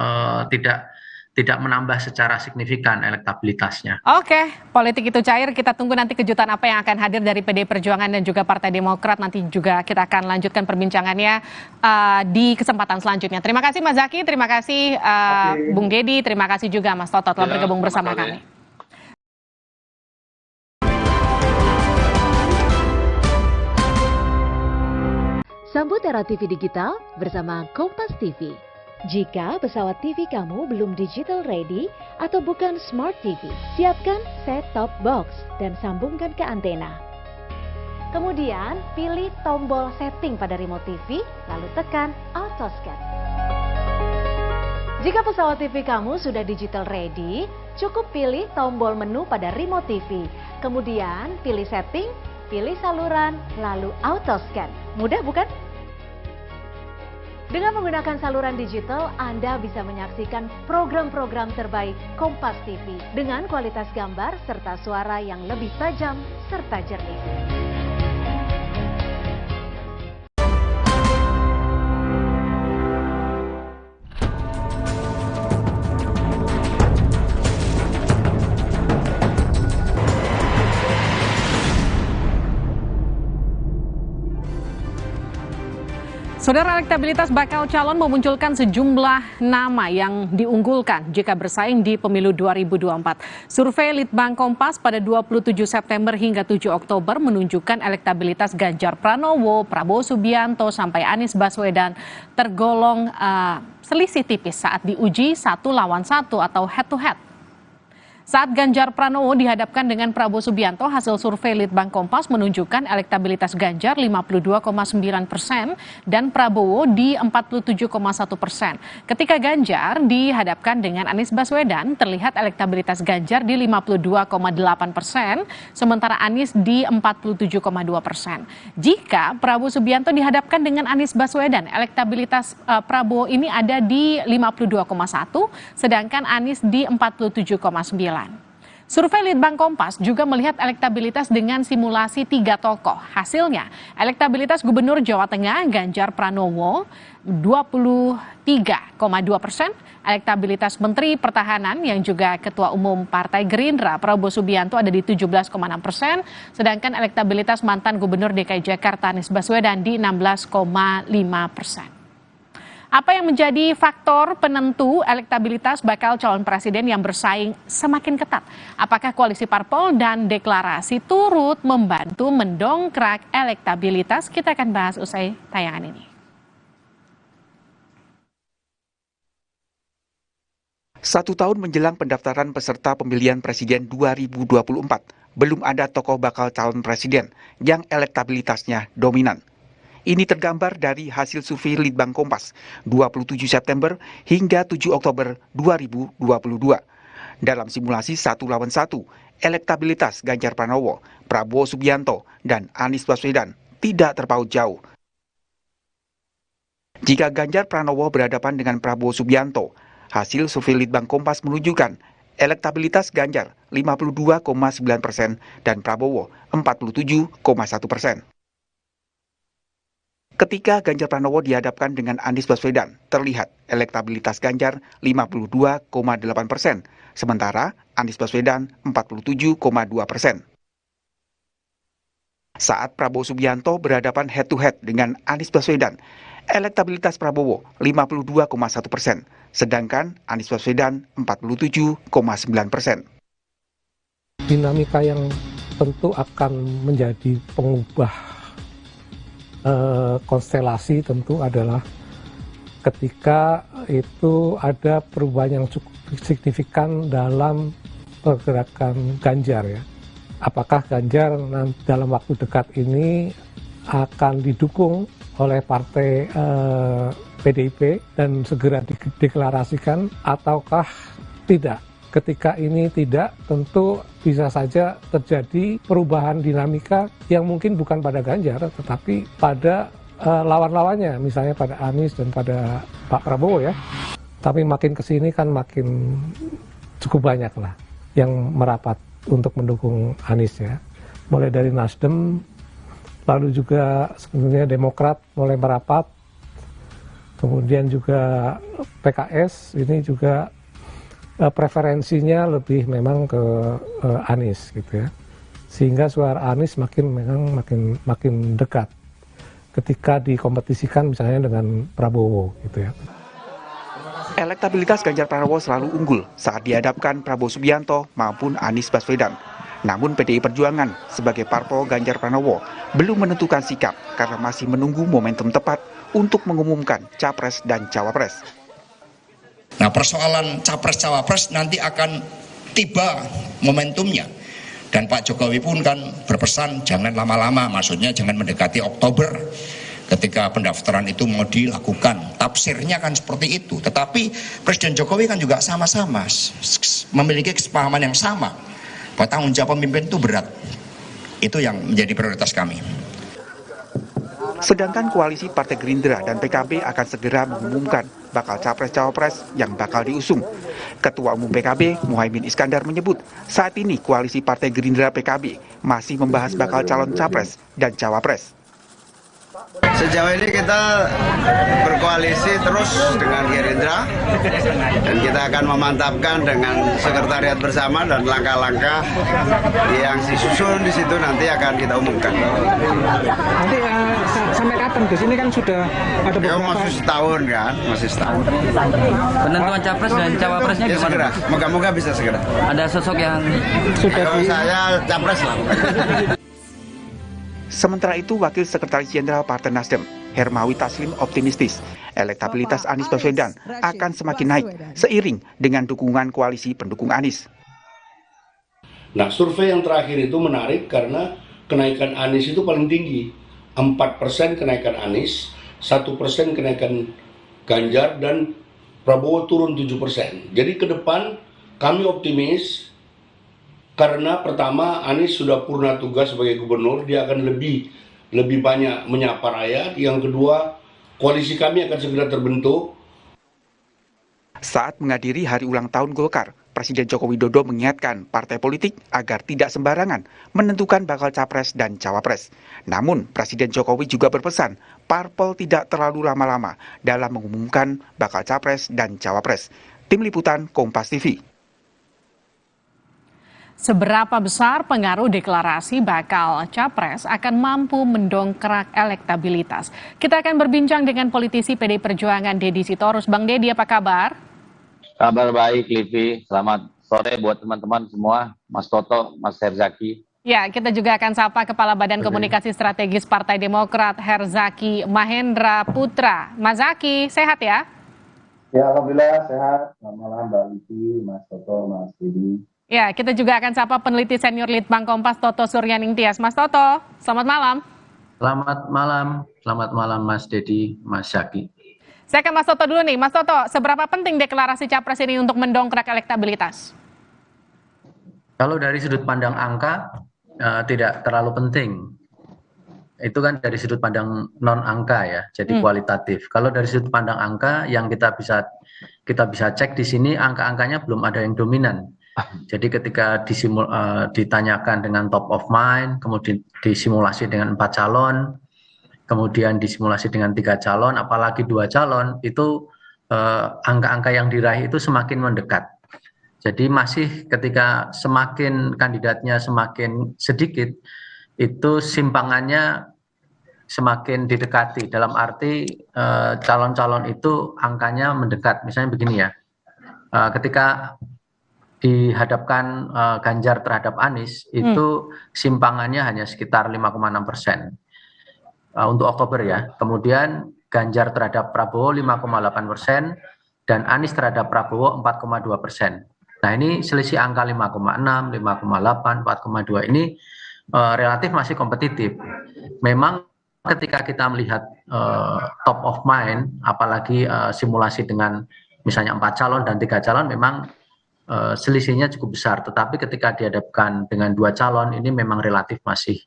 tidak menambah secara signifikan elektabilitasnya. Oke, politik itu cair. Kita tunggu nanti kejutan apa yang akan hadir dari PDI Perjuangan dan juga Partai Demokrat. Nanti juga kita akan lanjutkan perbincangannya di kesempatan selanjutnya. Terima kasih Mas Zaky, terima kasih Bung Dedi, terima kasih juga Mas Toto telah bergabung bersama kami. Sambut era TV digital bersama Kompas TV. Jika pesawat TV kamu belum digital ready atau bukan Smart TV, siapkan set-top box dan sambungkan ke antena. Kemudian pilih tombol setting pada remote TV, lalu tekan auto scan. Jika pesawat TV kamu sudah digital ready, cukup pilih tombol menu pada remote TV. Kemudian pilih setting, pilih saluran, lalu auto scan. Mudah bukan? Dengan menggunakan saluran digital, Anda bisa menyaksikan program-program terbaik Kompas TV dengan kualitas gambar serta suara yang lebih tajam serta jernih. Saudara, elektabilitas bakal calon memunculkan sejumlah nama yang diunggulkan jika bersaing di pemilu 2024. Survei Litbang Kompas pada 27 September hingga 7 Oktober menunjukkan elektabilitas Ganjar Pranowo, Prabowo Subianto, sampai Anies Baswedan tergolong selisih tipis saat diuji 1 lawan 1 atau head to head. Saat Ganjar Pranowo dihadapkan dengan Prabowo Subianto, hasil survei Litbang Kompas menunjukkan elektabilitas Ganjar 52,9% dan Prabowo di 47,1%. Ketika Ganjar dihadapkan dengan Anies Baswedan, terlihat elektabilitas Ganjar di 52,8%, sementara Anies di 47,2%. Jika Prabowo Subianto dihadapkan dengan Anies Baswedan, elektabilitas Prabowo ini ada di 52,1%, sedangkan Anies di 47,9%. Survei Litbang Kompas juga melihat elektabilitas dengan simulasi 3 tokoh. Hasilnya, elektabilitas Gubernur Jawa Tengah Ganjar Pranowo 23,2%, elektabilitas Menteri Pertahanan yang juga Ketua Umum Partai Gerindra Prabowo Subianto ada di 17,6%, sedangkan elektabilitas mantan Gubernur DKI Jakarta Anies Baswedan di 16,5%. Apa yang menjadi faktor penentu elektabilitas bakal calon presiden yang bersaing semakin ketat? Apakah koalisi parpol dan deklarasi turut membantu mendongkrak elektabilitas? Kita akan bahas usai tayangan ini. Satu tahun menjelang pendaftaran peserta pemilihan presiden 2024, belum ada tokoh bakal calon presiden yang elektabilitasnya dominan. Ini tergambar dari hasil survei Litbang Kompas 27 September hingga 7 Oktober 2022. Dalam simulasi 1 lawan 1, elektabilitas Ganjar Pranowo, Prabowo Subianto, dan Anies Baswedan tidak terpaut jauh. Jika Ganjar Pranowo berhadapan dengan Prabowo Subianto, hasil survei Litbang Kompas menunjukkan elektabilitas Ganjar 52,9% dan Prabowo 47,1%. Ketika Ganjar Pranowo dihadapkan dengan Anies Baswedan, terlihat elektabilitas Ganjar 52,8%, sementara Anies Baswedan 47,2%. Saat Prabowo Subianto berhadapan head-to-head dengan Anies Baswedan, elektabilitas Prabowo 52,1%, sedangkan Anies Baswedan 47,9%. Dinamika yang tentu akan menjadi pengubah konstelasi tentu adalah ketika itu ada perubahan yang cukup signifikan dalam pergerakan Ganjar ya. Apakah Ganjar dalam waktu dekat ini akan didukung oleh partai PDIP dan segera dideklarasikan ataukah tidak? Ketika ini tidak, tentu bisa saja terjadi perubahan dinamika yang mungkin bukan pada Ganjar, tetapi pada lawan-lawannya, misalnya pada Anies dan pada Pak Prabowo ya. Tapi makin kesini kan makin cukup banyak lah yang merapat untuk mendukung Anies ya. Mulai dari Nasdem, lalu juga sebenarnya Demokrat mulai merapat, kemudian juga PKS ini juga preferensinya lebih memang ke Anies gitu ya. Sehingga suara Anies makin dekat ketika dikompetisikan misalnya dengan Prabowo gitu ya. Elektabilitas Ganjar Pranowo selalu unggul saat dihadapkan Prabowo Subianto maupun Anies Baswedan. Namun PDI Perjuangan sebagai parpol Ganjar Pranowo belum menentukan sikap karena masih menunggu momentum tepat untuk mengumumkan Capres dan Cawapres. Nah, persoalan Capres-Cawapres nanti akan tiba momentumnya. Dan Pak Jokowi pun kan berpesan jangan lama-lama, maksudnya jangan mendekati Oktober ketika pendaftaran itu mau dilakukan. Tafsirnya kan seperti itu. Tetapi Presiden Jokowi kan juga sama-sama memiliki kesepahaman yang sama bahwa tanggung jawab pemimpin itu berat. Itu yang menjadi prioritas kami. Sedangkan koalisi Partai Gerindra dan PKB akan segera mengumumkan bakal Capres-Cawapres yang bakal diusung. Ketua Umum PKB, Muhaimin Iskandar menyebut saat ini koalisi Partai Gerindra PKB masih membahas bakal calon Capres dan Cawapres. Sejauh ini kita berkoalisi terus dengan Gerindra dan kita akan memantapkan dengan sekretariat bersama dan langkah-langkah yang disusun di situ nanti akan kita umumkan. Nanti sampai kapan Gus? Ini kan sudah ada beberapa. Masih setahun kan, masih setahun. Penentuan Capres dan Cawapresnya Ya, gimana? segera, moga-moga bisa segera. Ada sosok yang Kalau saya Capres lah. Sementara itu, Wakil Sekretaris Jenderal Partai Nasdem, Hermawi Taslim optimistis elektabilitas Anies Baswedan akan semakin naik seiring dengan dukungan koalisi pendukung Anies. Nah, survei yang terakhir itu menarik karena kenaikan Anies itu paling tinggi. 4% kenaikan Anies, 1% kenaikan Ganjar, dan Prabowo turun 7%. Jadi ke depan kami optimis karena pertama Anies sudah purna tugas sebagai gubernur, dia akan lebih banyak menyapa rakyat. Yang kedua, koalisi kami akan segera terbentuk. Saat menghadiri hari ulang tahun Golkar, Presiden Joko Widodo mengingatkan partai politik agar tidak sembarangan menentukan bakal Capres dan Cawapres. Namun, Presiden Jokowi juga berpesan parpol tidak terlalu lama-lama dalam mengumumkan bakal Capres dan Cawapres. Tim Liputan Kompas TV. Seberapa besar pengaruh deklarasi bakal Capres akan mampu mendongkrak elektabilitas? Kita akan berbincang dengan politisi PDI Perjuangan Deddy Sitorus. Bang Deddy, apa kabar? Kabar baik, Livi. Selamat sore buat teman-teman semua, Mas Toto, Mas Herzaki. Ya, kita juga akan sapa Kepala Badan Komunikasi Strategis Partai Demokrat, Herzaki Mahendra Putra. Mas Zaki, sehat ya? Ya, alhamdulillah sehat. Selamat malam Mbak Livi, Mas Toto, Mas Deddy. Ya, kita juga akan sapa peneliti senior Litbang Kompas Toto Suryaning Tias. Mas Toto, selamat malam. Selamat malam Mas Deddy, Mas Zaki. Saya ke Mas Toto dulu nih. Mas Toto, seberapa penting deklarasi Capres ini untuk mendongkrak elektabilitas? Kalau dari sudut pandang angka, tidak terlalu penting. Itu kan dari sudut pandang non-angka ya, jadi kualitatif. Kalau dari sudut pandang angka, yang kita bisa cek di sini, angka-angkanya belum ada yang dominan. Jadi ketika ditanyakan dengan top of mind, kemudian disimulasi dengan 4 calon, kemudian disimulasi dengan 3 calon, apalagi 2 calon, itu angka-angka yang diraih itu semakin mendekat. Jadi masih ketika semakin kandidatnya semakin sedikit, itu simpangannya semakin didekati. Dalam arti calon-calon itu angkanya mendekat. Misalnya begini ya, ketika dihadapkan Ganjar terhadap Anies, itu simpangannya hanya sekitar 5,6%. Untuk Oktober ya. Kemudian Ganjar terhadap Prabowo 5,8% dan Anies terhadap Prabowo 4,2%. Nah, ini selisih angka 5,6, 5,8, 4,2 ini relatif masih kompetitif. Memang ketika kita melihat top of mind, apalagi simulasi dengan misalnya 4 calon dan 3 calon, memang selisihnya cukup besar. Tetapi ketika dihadapkan dengan 2 calon, ini memang relatif masih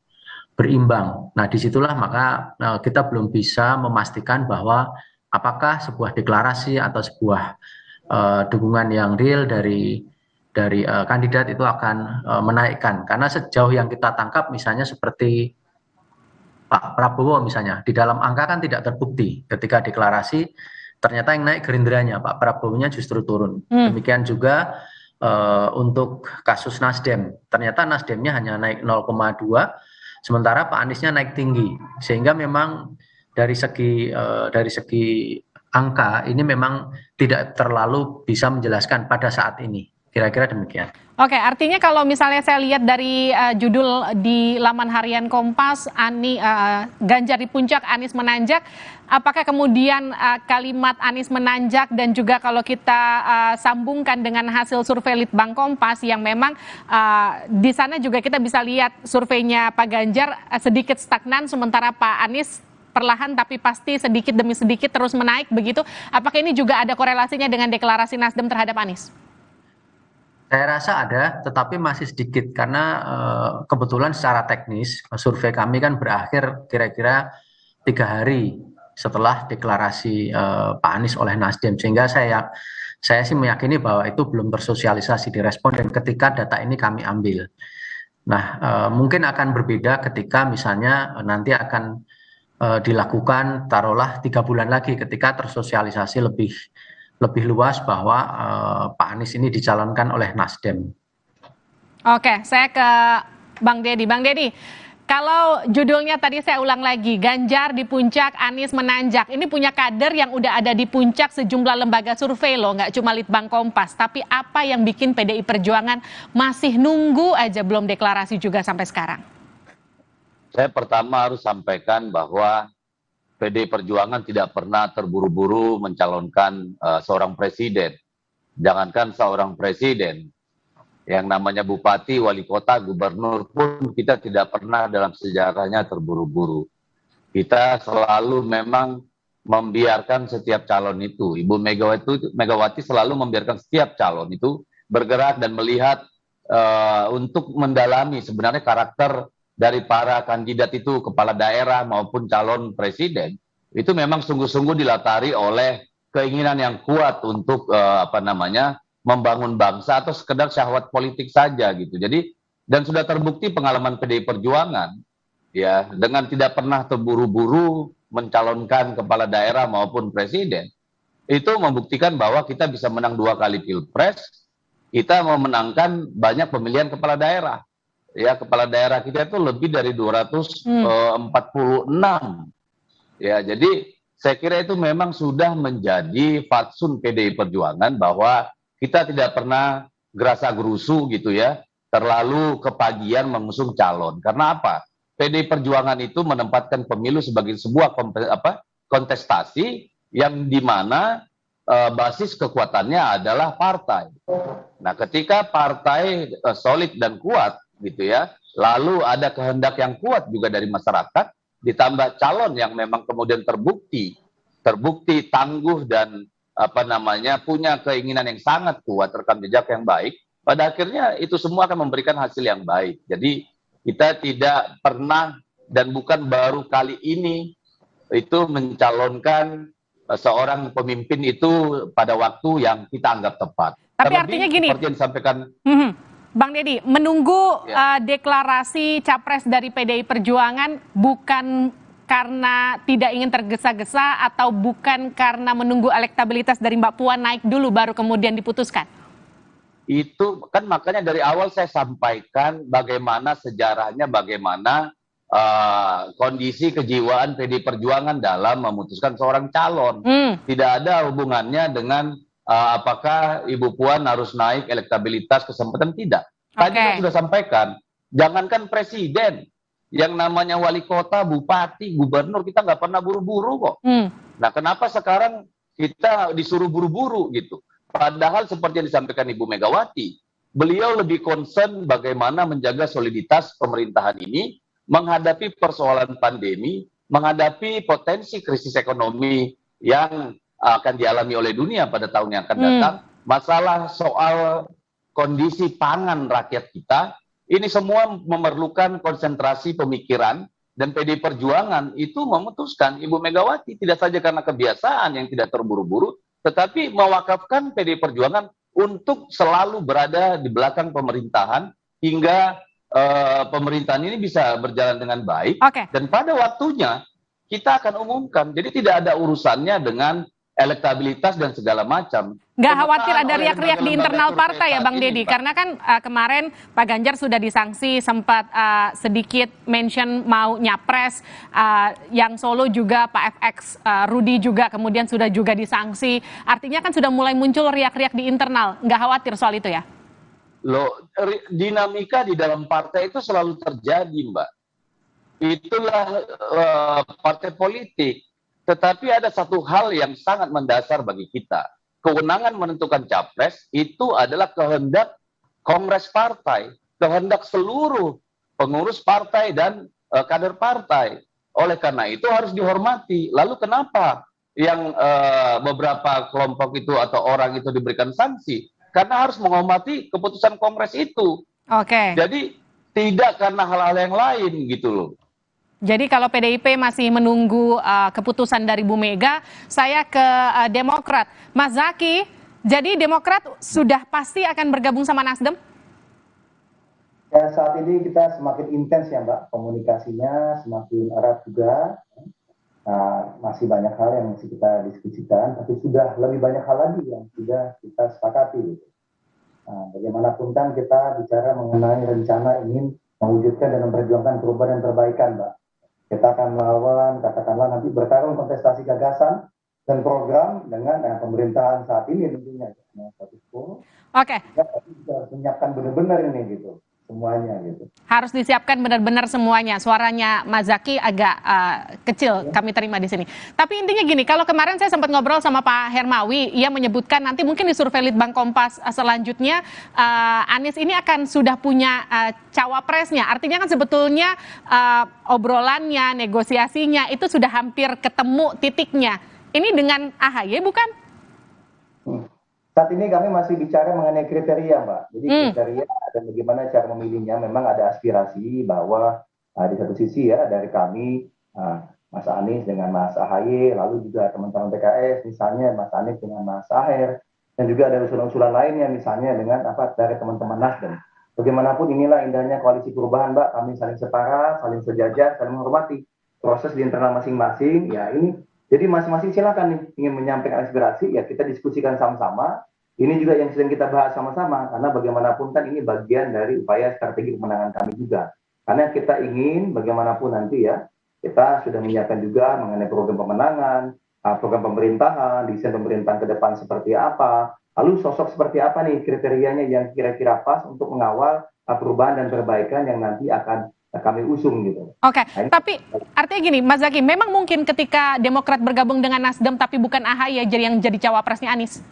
berimbang. Nah, disitulah maka kita belum bisa memastikan bahwa apakah sebuah deklarasi atau sebuah dukungan yang real dari kandidat itu akan menaikkan. Karena sejauh yang kita tangkap misalnya seperti Pak Prabowo misalnya, di dalam angka kan tidak terbukti. Ketika deklarasi ternyata yang naik Gerindranya, Pak Prabowo-nya justru turun. Demikian juga untuk kasus Nasdem, ternyata Nasdemnya hanya naik 0,2, sementara Pak Aniesnya naik tinggi. Sehingga memang dari segi angka ini memang tidak terlalu bisa menjelaskan pada saat ini. Kira-kira demikian. Oke, artinya kalau misalnya saya lihat dari judul di laman harian Kompas, Ganjar di puncak, Anies menanjak, apakah kemudian kalimat Anies menanjak dan juga kalau kita sambungkan dengan hasil survei Litbang Kompas yang memang di sana juga kita bisa lihat surveinya Pak Ganjar sedikit stagnan, sementara Pak Anies perlahan tapi pasti sedikit demi sedikit terus menaik begitu. Apakah ini juga ada korelasinya dengan deklarasi Nasdem terhadap Anies? Saya rasa ada, tetapi masih sedikit karena kebetulan secara teknis survei kami kan berakhir kira-kira 3 hari setelah deklarasi Pak Anies oleh Nasdem, sehingga saya sih meyakini bahwa itu belum bersosialisasi di responden ketika data ini kami ambil. Nah, mungkin akan berbeda ketika misalnya nanti akan dilakukan taruhlah 3 bulan lagi ketika tersosialisasi lebih luas bahwa Pak Anies ini dicalonkan oleh Nasdem. Oke, saya ke Bang Deddy. Bang Deddy, kalau judulnya tadi saya ulang lagi, Ganjar di puncak, Anies menanjak. Ini punya kader yang udah ada di puncak sejumlah lembaga survei loh, nggak cuma Litbang Kompas. Tapi apa yang bikin PDI Perjuangan masih nunggu aja belum deklarasi juga sampai sekarang? Saya pertama harus sampaikan bahwa PDI Perjuangan tidak pernah terburu-buru mencalonkan seorang presiden. Jangankan seorang presiden, yang namanya bupati, wali kota, gubernur pun kita tidak pernah dalam sejarahnya terburu-buru. Kita selalu memang membiarkan setiap calon itu. Ibu Megawati selalu membiarkan setiap calon itu bergerak dan melihat untuk mendalami sebenarnya karakter dari para kandidat itu, kepala daerah maupun calon presiden, itu memang sungguh-sungguh dilatari oleh keinginan yang kuat untuk membangun bangsa atau sekedar syahwat politik saja gitu. Jadi, dan sudah terbukti pengalaman PDI Perjuangan ya, dengan tidak pernah terburu-buru mencalonkan kepala daerah maupun presiden, itu membuktikan bahwa kita bisa menang 2 kali pilpres, kita memenangkan banyak pemilihan kepala daerah. Ya, kepala daerah kita itu lebih dari 246. Ya, jadi saya kira itu memang sudah menjadi fatsun PDI Perjuangan bahwa kita tidak pernah gerasa gerusu gitu ya, terlalu kepagian mengusung calon. Karena apa? PDI Perjuangan itu menempatkan pemilu sebagai sebuah kontestasi yang dimana basis kekuatannya adalah partai. Nah, ketika partai solid dan kuat gitu ya, lalu ada kehendak yang kuat juga dari masyarakat, ditambah calon yang memang kemudian terbukti tangguh dan punya keinginan yang sangat kuat, rekam jejak yang baik, pada akhirnya itu semua akan memberikan hasil yang baik. Jadi kita tidak pernah dan bukan baru kali ini itu mencalonkan seorang pemimpin itu pada waktu yang kita anggap tepat. Tapi artinya gini, seperti yang disampaikan Bang Deddy, menunggu deklarasi capres dari PDI Perjuangan bukan karena tidak ingin tergesa-gesa atau bukan karena menunggu elektabilitas dari Mbak Puan naik dulu baru kemudian diputuskan? Itu kan makanya dari awal saya sampaikan bagaimana sejarahnya, bagaimana kondisi kejiwaan PDI Perjuangan dalam memutuskan seorang calon. Tidak ada hubungannya dengan apakah Ibu Puan harus naik elektabilitas, kesempatan, tidak. Tadi saya sudah sampaikan, jangankan presiden, yang namanya wali kota, bupati, gubernur, kita nggak pernah buru-buru kok. Nah, kenapa sekarang kita disuruh buru-buru gitu? Padahal seperti yang disampaikan Ibu Megawati, beliau lebih concern bagaimana menjaga soliditas pemerintahan ini, menghadapi persoalan pandemi, menghadapi potensi krisis ekonomi yang akan dialami oleh dunia pada tahun yang akan datang, masalah soal kondisi pangan rakyat kita, ini semua memerlukan konsentrasi pemikiran, dan PDI Perjuangan itu memutuskan, Ibu Megawati tidak saja karena kebiasaan yang tidak terburu-buru, tetapi mewakafkan PDI Perjuangan untuk selalu berada di belakang pemerintahan hingga pemerintahan ini bisa berjalan dengan baik. Dan pada waktunya kita akan umumkan. Jadi tidak ada urusannya dengan elektabilitas dan segala macam. Nggak khawatir ada riak-riak di internal partai ya Bang Deddy, karena kan kemarin Pak Ganjar sudah disanksi, sempat sedikit mention mau nyapres, yang Solo juga Pak FX Rudi juga kemudian sudah juga disanksi, artinya kan sudah mulai muncul riak-riak di internal, nggak khawatir soal itu ya? Loh, dinamika di dalam partai itu selalu terjadi, Mbak. Itulah partai politik. Tetapi ada satu hal yang sangat mendasar bagi kita. Kewenangan menentukan capres itu adalah kehendak kongres partai, kehendak seluruh pengurus partai dan kader partai. Oleh karena itu harus dihormati. Lalu kenapa yang beberapa kelompok itu atau orang itu diberikan sanksi? Karena harus menghormati keputusan kongres itu. Jadi tidak karena hal-hal yang lain gitu loh. Jadi kalau PDIP masih menunggu keputusan dari Bu Mega, saya ke Demokrat. Mas Zaky, jadi Demokrat sudah pasti akan bergabung sama Nasdem? Ya, saat ini kita semakin intens ya Mbak, komunikasinya semakin erat juga. Masih banyak hal yang masih kita diskusikan, tapi sudah lebih banyak hal lagi yang sudah kita sepakati. Bagaimanapun kan kita bicara mengenai rencana ingin mewujudkan dan memperjuangkan perubahan dan perbaikan, Mbak. Kita akan melawan, katakanlah nanti bertarung kontestasi gagasan dan program dengan pemerintahan saat ini tentunya. Kita harus menyiapkan benar-benar ini gitu, semuanya gitu. Harus disiapkan benar-benar semuanya. Suaranya Mas Zaky agak kecil kami terima di sini. Tapi intinya gini, kalau kemarin saya sempat ngobrol sama Pak Hermawi, ia menyebutkan nanti mungkin di survei Litbang Kompas selanjutnya Anies ini akan sudah punya cawapresnya. Artinya kan sebetulnya obrolannya, negosiasinya itu sudah hampir ketemu titiknya. Ini dengan AHY bukan? Saat ini kami masih bicara mengenai kriteria, Mbak. Jadi kriteria dan bagaimana cara memilihnya. Memang ada aspirasi bahwa di satu sisi ya dari kami Mas Anies dengan Mas AHY, lalu juga teman-teman PKS, misalnya Mas Anies dengan Mas Aher, dan juga ada usulan-usulan lainnya misalnya dengan dari teman-teman Nasdem. Bagaimanapun inilah indahnya koalisi perubahan, Mbak. Kami saling setara, saling sejajar, saling menghormati proses di internal masing-masing. Ya ini. Jadi masing-masing silakan nih ingin menyampaikan aspirasi, ya kita diskusikan sama-sama. Ini juga yang sedang kita bahas sama-sama, karena bagaimanapun kan ini bagian dari upaya strategi pemenangan kami juga. Karena kita ingin bagaimanapun nanti ya, kita sudah menyiapkan juga mengenai program pemenangan, program pemerintahan, desain pemerintahan ke depan seperti apa, lalu sosok seperti apa nih kriterianya yang kira-kira pas untuk mengawal perubahan dan perbaikan yang nanti akan kami usung gitu. Tapi artinya gini, Mas Zaky, memang mungkin ketika Demokrat bergabung dengan Nasdem tapi bukan AHY yang jadi cawapresnya Anies?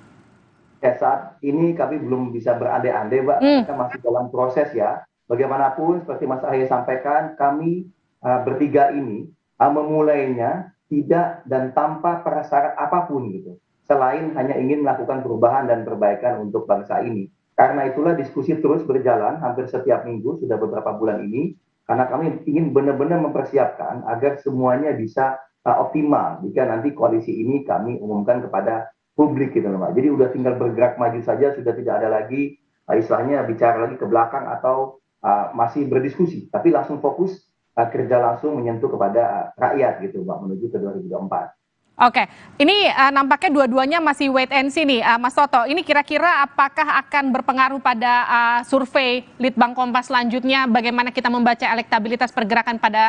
Ya saat ini kami belum bisa berandai-andai, Mbak. Kita masih dalam proses ya. Bagaimanapun seperti Mas AHY sampaikan, kami bertiga ini memulainya tidak dan tanpa prasyarat apapun gitu. Selain hanya ingin melakukan perubahan dan perbaikan untuk bangsa ini. Karena itulah diskusi terus berjalan hampir setiap minggu sudah beberapa bulan ini. Karena kami ingin benar-benar mempersiapkan agar semuanya bisa optimal jika nanti koalisi ini kami umumkan kepada publik gitu loh, Mbak. Jadi udah tinggal bergerak maju saja, sudah tidak ada lagi istilahnya bicara lagi ke belakang atau masih berdiskusi, tapi langsung fokus kerja langsung menyentuh kepada rakyat gitu, Mbak, menuju ke 2024. Ini nampaknya dua-duanya masih wait and see nih, Mas Toto. Ini kira-kira apakah akan berpengaruh pada survei Litbang Kompas selanjutnya? Bagaimana kita membaca elektabilitas pergerakan pada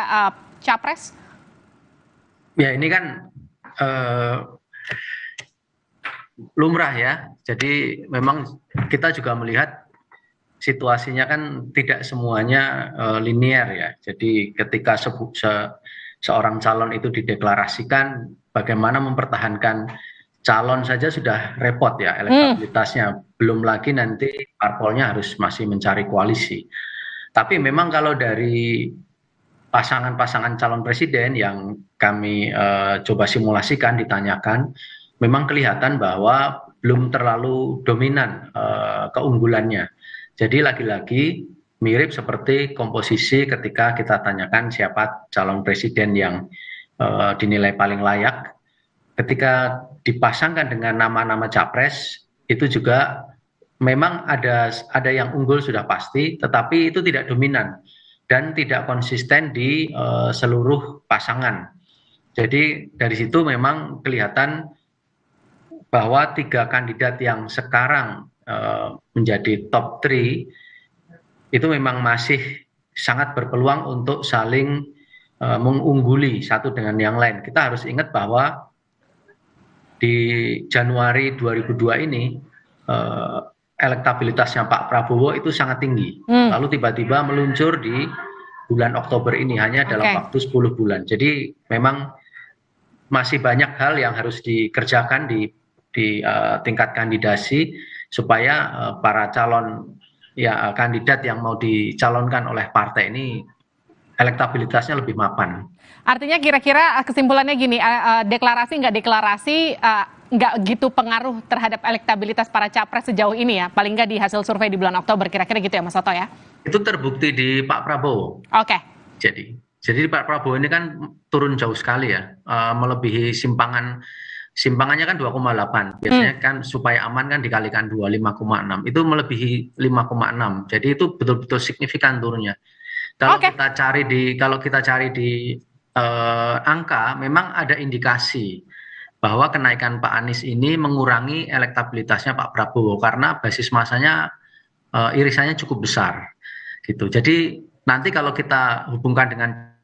capres? Ya ini kan lumrah ya. Jadi memang kita juga melihat situasinya kan tidak semuanya linear ya. Jadi ketika seorang calon itu dideklarasikan, bagaimana mempertahankan calon saja sudah repot ya elektabilitasnya. Belum lagi nanti parpolnya harus masih mencari koalisi. Tapi memang kalau dari pasangan-pasangan calon presiden yang kami coba simulasikan, ditanyakan, memang kelihatan bahwa belum terlalu dominan keunggulannya. Jadi lagi-lagi mirip seperti komposisi ketika kita tanyakan siapa calon presiden yang dinilai paling layak. Ketika dipasangkan dengan nama-nama capres, itu juga memang ada yang unggul sudah pasti, tetapi itu tidak dominan dan tidak konsisten di seluruh pasangan. Jadi dari situ memang kelihatan bahwa 3 kandidat yang sekarang menjadi top 3 itu memang masih sangat berpeluang untuk saling mengungguli satu dengan yang lain. Kita harus ingat bahwa di Januari 2002 ini elektabilitasnya Pak Prabowo itu sangat tinggi. Lalu tiba-tiba meluncur di bulan Oktober ini hanya dalam waktu 10 bulan. Jadi memang masih banyak hal yang harus dikerjakan di tingkat kandidasi supaya para calon kandidat yang mau dicalonkan oleh partai ini elektabilitasnya lebih mapan. Artinya kira-kira kesimpulannya gini, deklarasi nggak deklarasi nggak gitu pengaruh terhadap elektabilitas para capres sejauh ini ya, paling nggak di hasil survei di bulan Oktober, kira-kira gitu ya Mas Toto ya? Itu terbukti di Pak Prabowo. Oke. Jadi Pak Prabowo ini kan turun jauh sekali ya, melebihi simpangannya kan 2,8. Biasanya kan supaya aman kan dikalikan 2, 5,6. Itu melebihi 5,6. Jadi itu betul-betul signifikan turunnya. Kalau kita cari di angka, memang ada indikasi bahwa kenaikan Pak Anies ini mengurangi elektabilitasnya Pak Prabowo karena basis masanya irisannya cukup besar, gitu. Jadi nanti kalau kita hubungkan dengan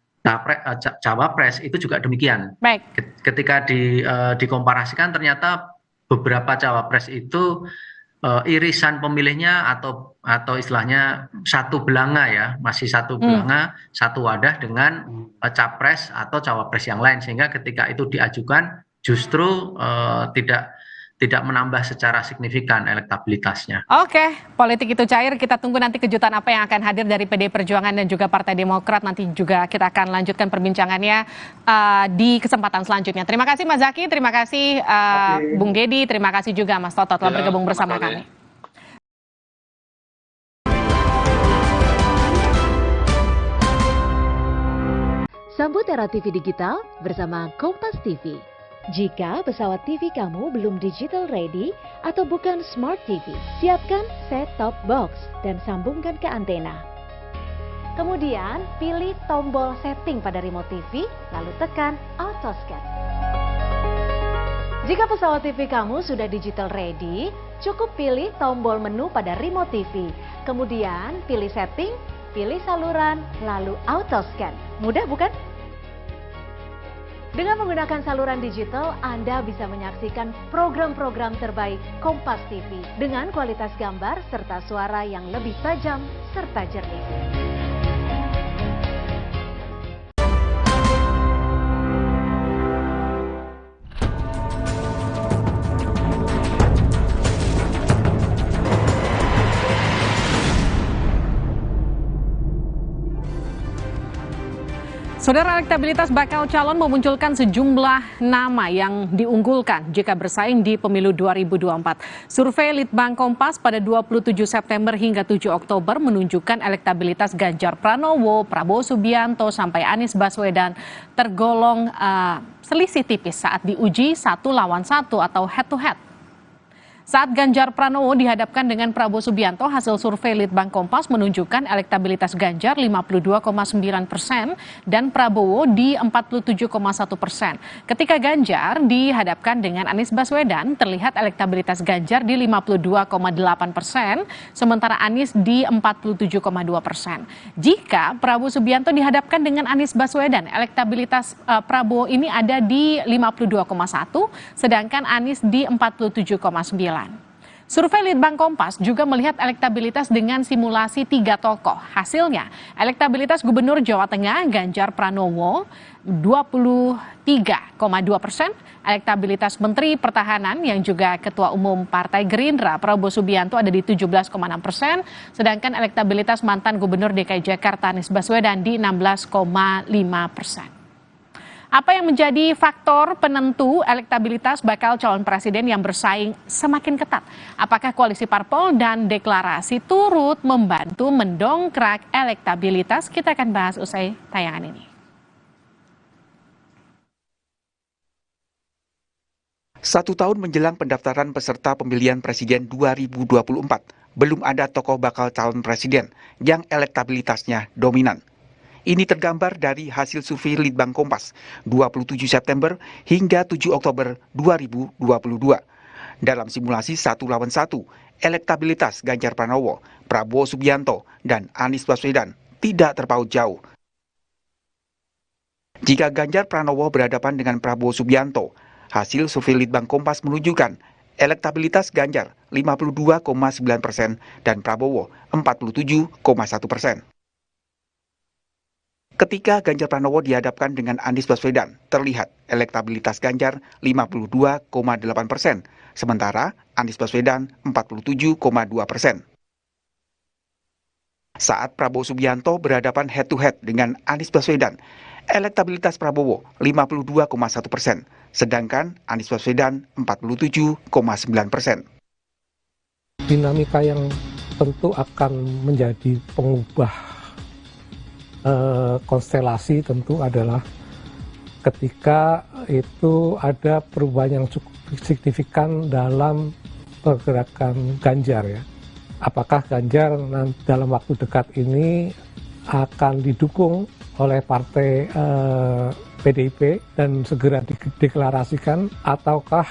cawapres itu juga demikian. Baik. Ketika dikomparasikan ternyata beberapa cawapres itu irisan pemilihnya atau istilahnya satu belanga ya, masih satu belanga, satu wadah dengan capres atau cawapres yang lain, sehingga ketika itu diajukan justru tidak menambah secara signifikan elektabilitasnya. Oke, politik itu cair. Kita tunggu nanti kejutan apa yang akan hadir dari PD Perjuangan dan juga Partai Demokrat. Nanti juga kita akan lanjutkan perbincangannya di kesempatan selanjutnya. Terima kasih Mas Zaky, terima kasih Bung Dedi, terima kasih juga Mas Toto telah bergabung bersama kami. Sambut era TV digital bersama Kompas TV. Jika pesawat TV kamu belum digital ready atau bukan Smart TV, siapkan set-top box dan sambungkan ke antena. Kemudian pilih tombol setting pada remote TV, lalu tekan auto scan. Jika pesawat TV kamu sudah digital ready, cukup pilih tombol menu pada remote TV. Kemudian pilih setting, pilih saluran, lalu auto scan. Mudah bukan? Dengan menggunakan saluran digital, Anda bisa menyaksikan program-program terbaik Kompas TV dengan kualitas gambar serta suara yang lebih tajam serta jernih. Saudara, elektabilitas bakal calon memunculkan sejumlah nama yang diunggulkan jika bersaing di pemilu 2024. Survei Litbang Kompas pada 27 September hingga 7 Oktober menunjukkan elektabilitas Ganjar Pranowo, Prabowo Subianto, sampai Anies Baswedan tergolong selisih tipis saat diuji 1 lawan 1 atau head to head. Saat Ganjar Pranowo dihadapkan dengan Prabowo Subianto, hasil survei Litbang Kompas menunjukkan elektabilitas Ganjar 52,9% dan Prabowo di 47,1%. Ketika Ganjar dihadapkan dengan Anies Baswedan, terlihat elektabilitas Ganjar di 52,8%, sementara Anies di 47,2%. Jika Prabowo Subianto dihadapkan dengan Anies Baswedan, elektabilitas Prabowo ini ada di 52,1%, sedangkan Anies di 47,9%. Survei Litbang Kompas juga melihat elektabilitas dengan simulasi 3 tokoh. Hasilnya, elektabilitas Gubernur Jawa Tengah Ganjar Pranowo 23,2%, elektabilitas Menteri Pertahanan yang juga Ketua Umum Partai Gerindra Prabowo Subianto ada di 17,6%, sedangkan elektabilitas mantan Gubernur DKI Jakarta Anies Baswedan di 16,5%. Apa yang menjadi faktor penentu elektabilitas bakal calon presiden yang bersaing semakin ketat? Apakah koalisi parpol dan deklarasi turut membantu mendongkrak elektabilitas? Kita akan bahas usai tayangan ini. 1 tahun menjelang pendaftaran peserta pemilihan presiden 2024, belum ada tokoh bakal calon presiden yang elektabilitasnya dominan. Ini tergambar dari hasil survei Litbang Kompas 27 September hingga 7 Oktober 2022. Dalam simulasi 1 lawan 1, elektabilitas Ganjar Pranowo, Prabowo Subianto, dan Anies Baswedan tidak terpaut jauh. Jika Ganjar Pranowo berhadapan dengan Prabowo Subianto, hasil survei Litbang Kompas menunjukkan elektabilitas Ganjar 52,9% dan Prabowo 47,1%. Ketika Ganjar Pranowo dihadapkan dengan Anies Baswedan, terlihat elektabilitas Ganjar 52,8%, sementara Anies Baswedan 47,2%. Saat Prabowo Subianto berhadapan head-to-head dengan Anies Baswedan, elektabilitas Prabowo 52,1%, sedangkan Anies Baswedan 47,9%. Dinamika yang tentu akan menjadi pengubah konstelasi tentu adalah ketika itu ada perubahan yang cukup signifikan dalam pergerakan Ganjar ya. Apakah Ganjar dalam waktu dekat ini akan didukung oleh partai PDIP dan segera dideklarasikan ataukah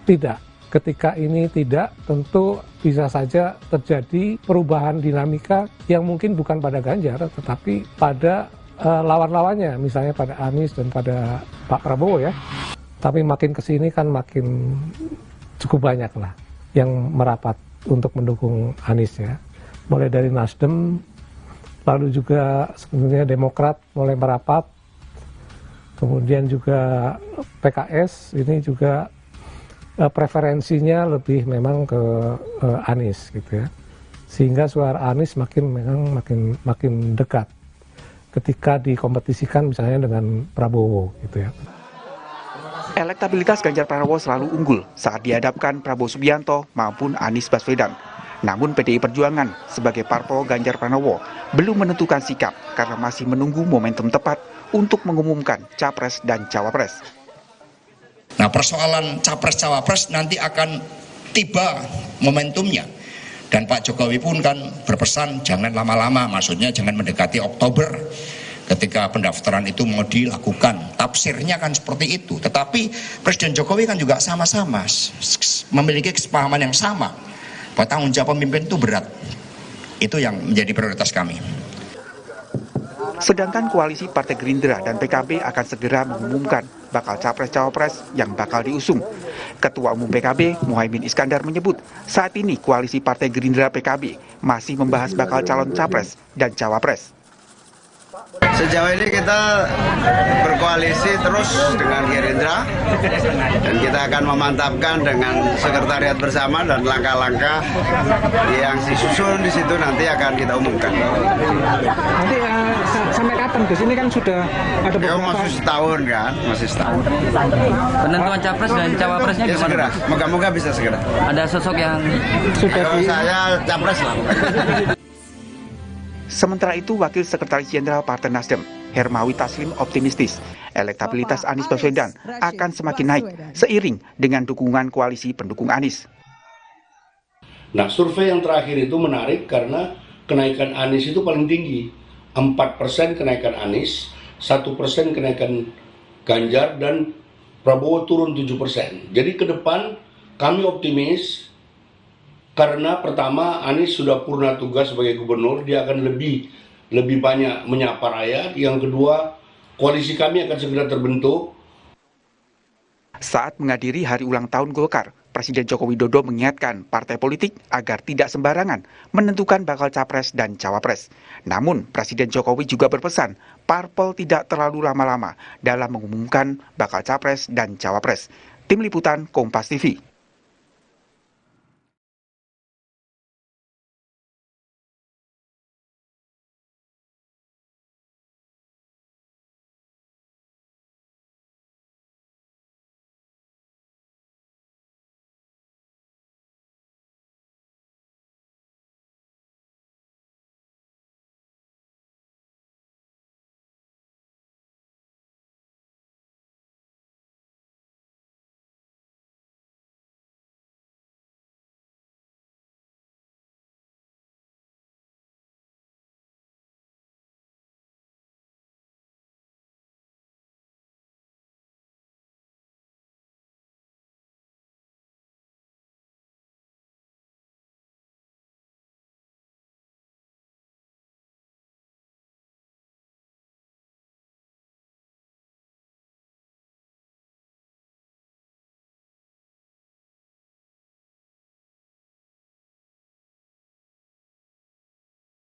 tidak? Ketika ini tidak, tentu bisa saja terjadi perubahan dinamika yang mungkin bukan pada Ganjar, tetapi pada lawan-lawannya, misalnya pada Anies dan pada Pak Prabowo ya. Tapi makin kesini kan makin cukup banyak lah yang merapat untuk mendukung Anies ya. Mulai dari Nasdem, lalu juga sebenarnya Demokrat mulai merapat, kemudian juga PKS ini juga preferensinya lebih memang ke Anies gitu ya, sehingga suara Anies makin dekat ketika dikompetisikan misalnya dengan Prabowo gitu ya. Elektabilitas Ganjar Pranowo selalu unggul saat dihadapkan Prabowo Subianto maupun Anies Baswedan. Namun PDI Perjuangan sebagai parpol Ganjar Pranowo belum menentukan sikap karena masih menunggu momentum tepat untuk mengumumkan Capres dan Cawapres. Nah, persoalan Capres-Cawapres nanti akan tiba momentumnya. Dan Pak Jokowi pun kan berpesan jangan lama-lama, maksudnya jangan mendekati Oktober ketika pendaftaran itu mau dilakukan. Tafsirnya kan seperti itu. Tetapi Presiden Jokowi kan juga sama-sama memiliki kesepahaman yang sama. Bahwa tanggung jawab pemimpin itu berat. Itu yang menjadi prioritas kami. Sedangkan koalisi Partai Gerindra dan PKB akan segera mengumumkan bakal Capres-Cawapres yang bakal diusung. Ketua Umum PKB, Muhaimin Iskandar menyebut saat ini koalisi Partai Gerindra PKB masih membahas bakal calon Capres dan Cawapres. Sejauh ini kita berkoalisi terus dengan Gerindra dan kita akan memantapkan dengan sekretariat bersama dan langkah-langkah yang disusun di situ nanti akan kita umumkan. Nanti sampai kapan Gus? Ini kan sudah ada beberapa. Masih setahun kan, masih setahun. Penentuan Capres dan Cawapresnya ya, gimana? Segera, moga-moga bisa segera. Ada sosok yang sudah saya Capres lah. Sementara itu, Wakil Sekretaris Jenderal Partai Nasdem, Hermawi Taslim optimistis elektabilitas Anies Baswedan akan semakin naik seiring dengan dukungan koalisi pendukung Anies. Nah, survei yang terakhir itu menarik karena kenaikan Anies itu paling tinggi. 4% kenaikan Anies, 1% kenaikan Ganjar, dan Prabowo turun 7%. Jadi ke depan kami optimis karena pertama Anies sudah purna tugas sebagai gubernur, dia akan lebih banyak menyapa rakyat. Yang kedua, koalisi kami akan segera terbentuk. Saat menghadiri hari ulang tahun Golkar, Presiden Joko Widodo mengingatkan partai politik agar tidak sembarangan menentukan bakal Capres dan Cawapres. Namun, Presiden Jokowi juga berpesan parpol tidak terlalu lama-lama dalam mengumumkan bakal Capres dan Cawapres. Tim Liputan Kompas TV.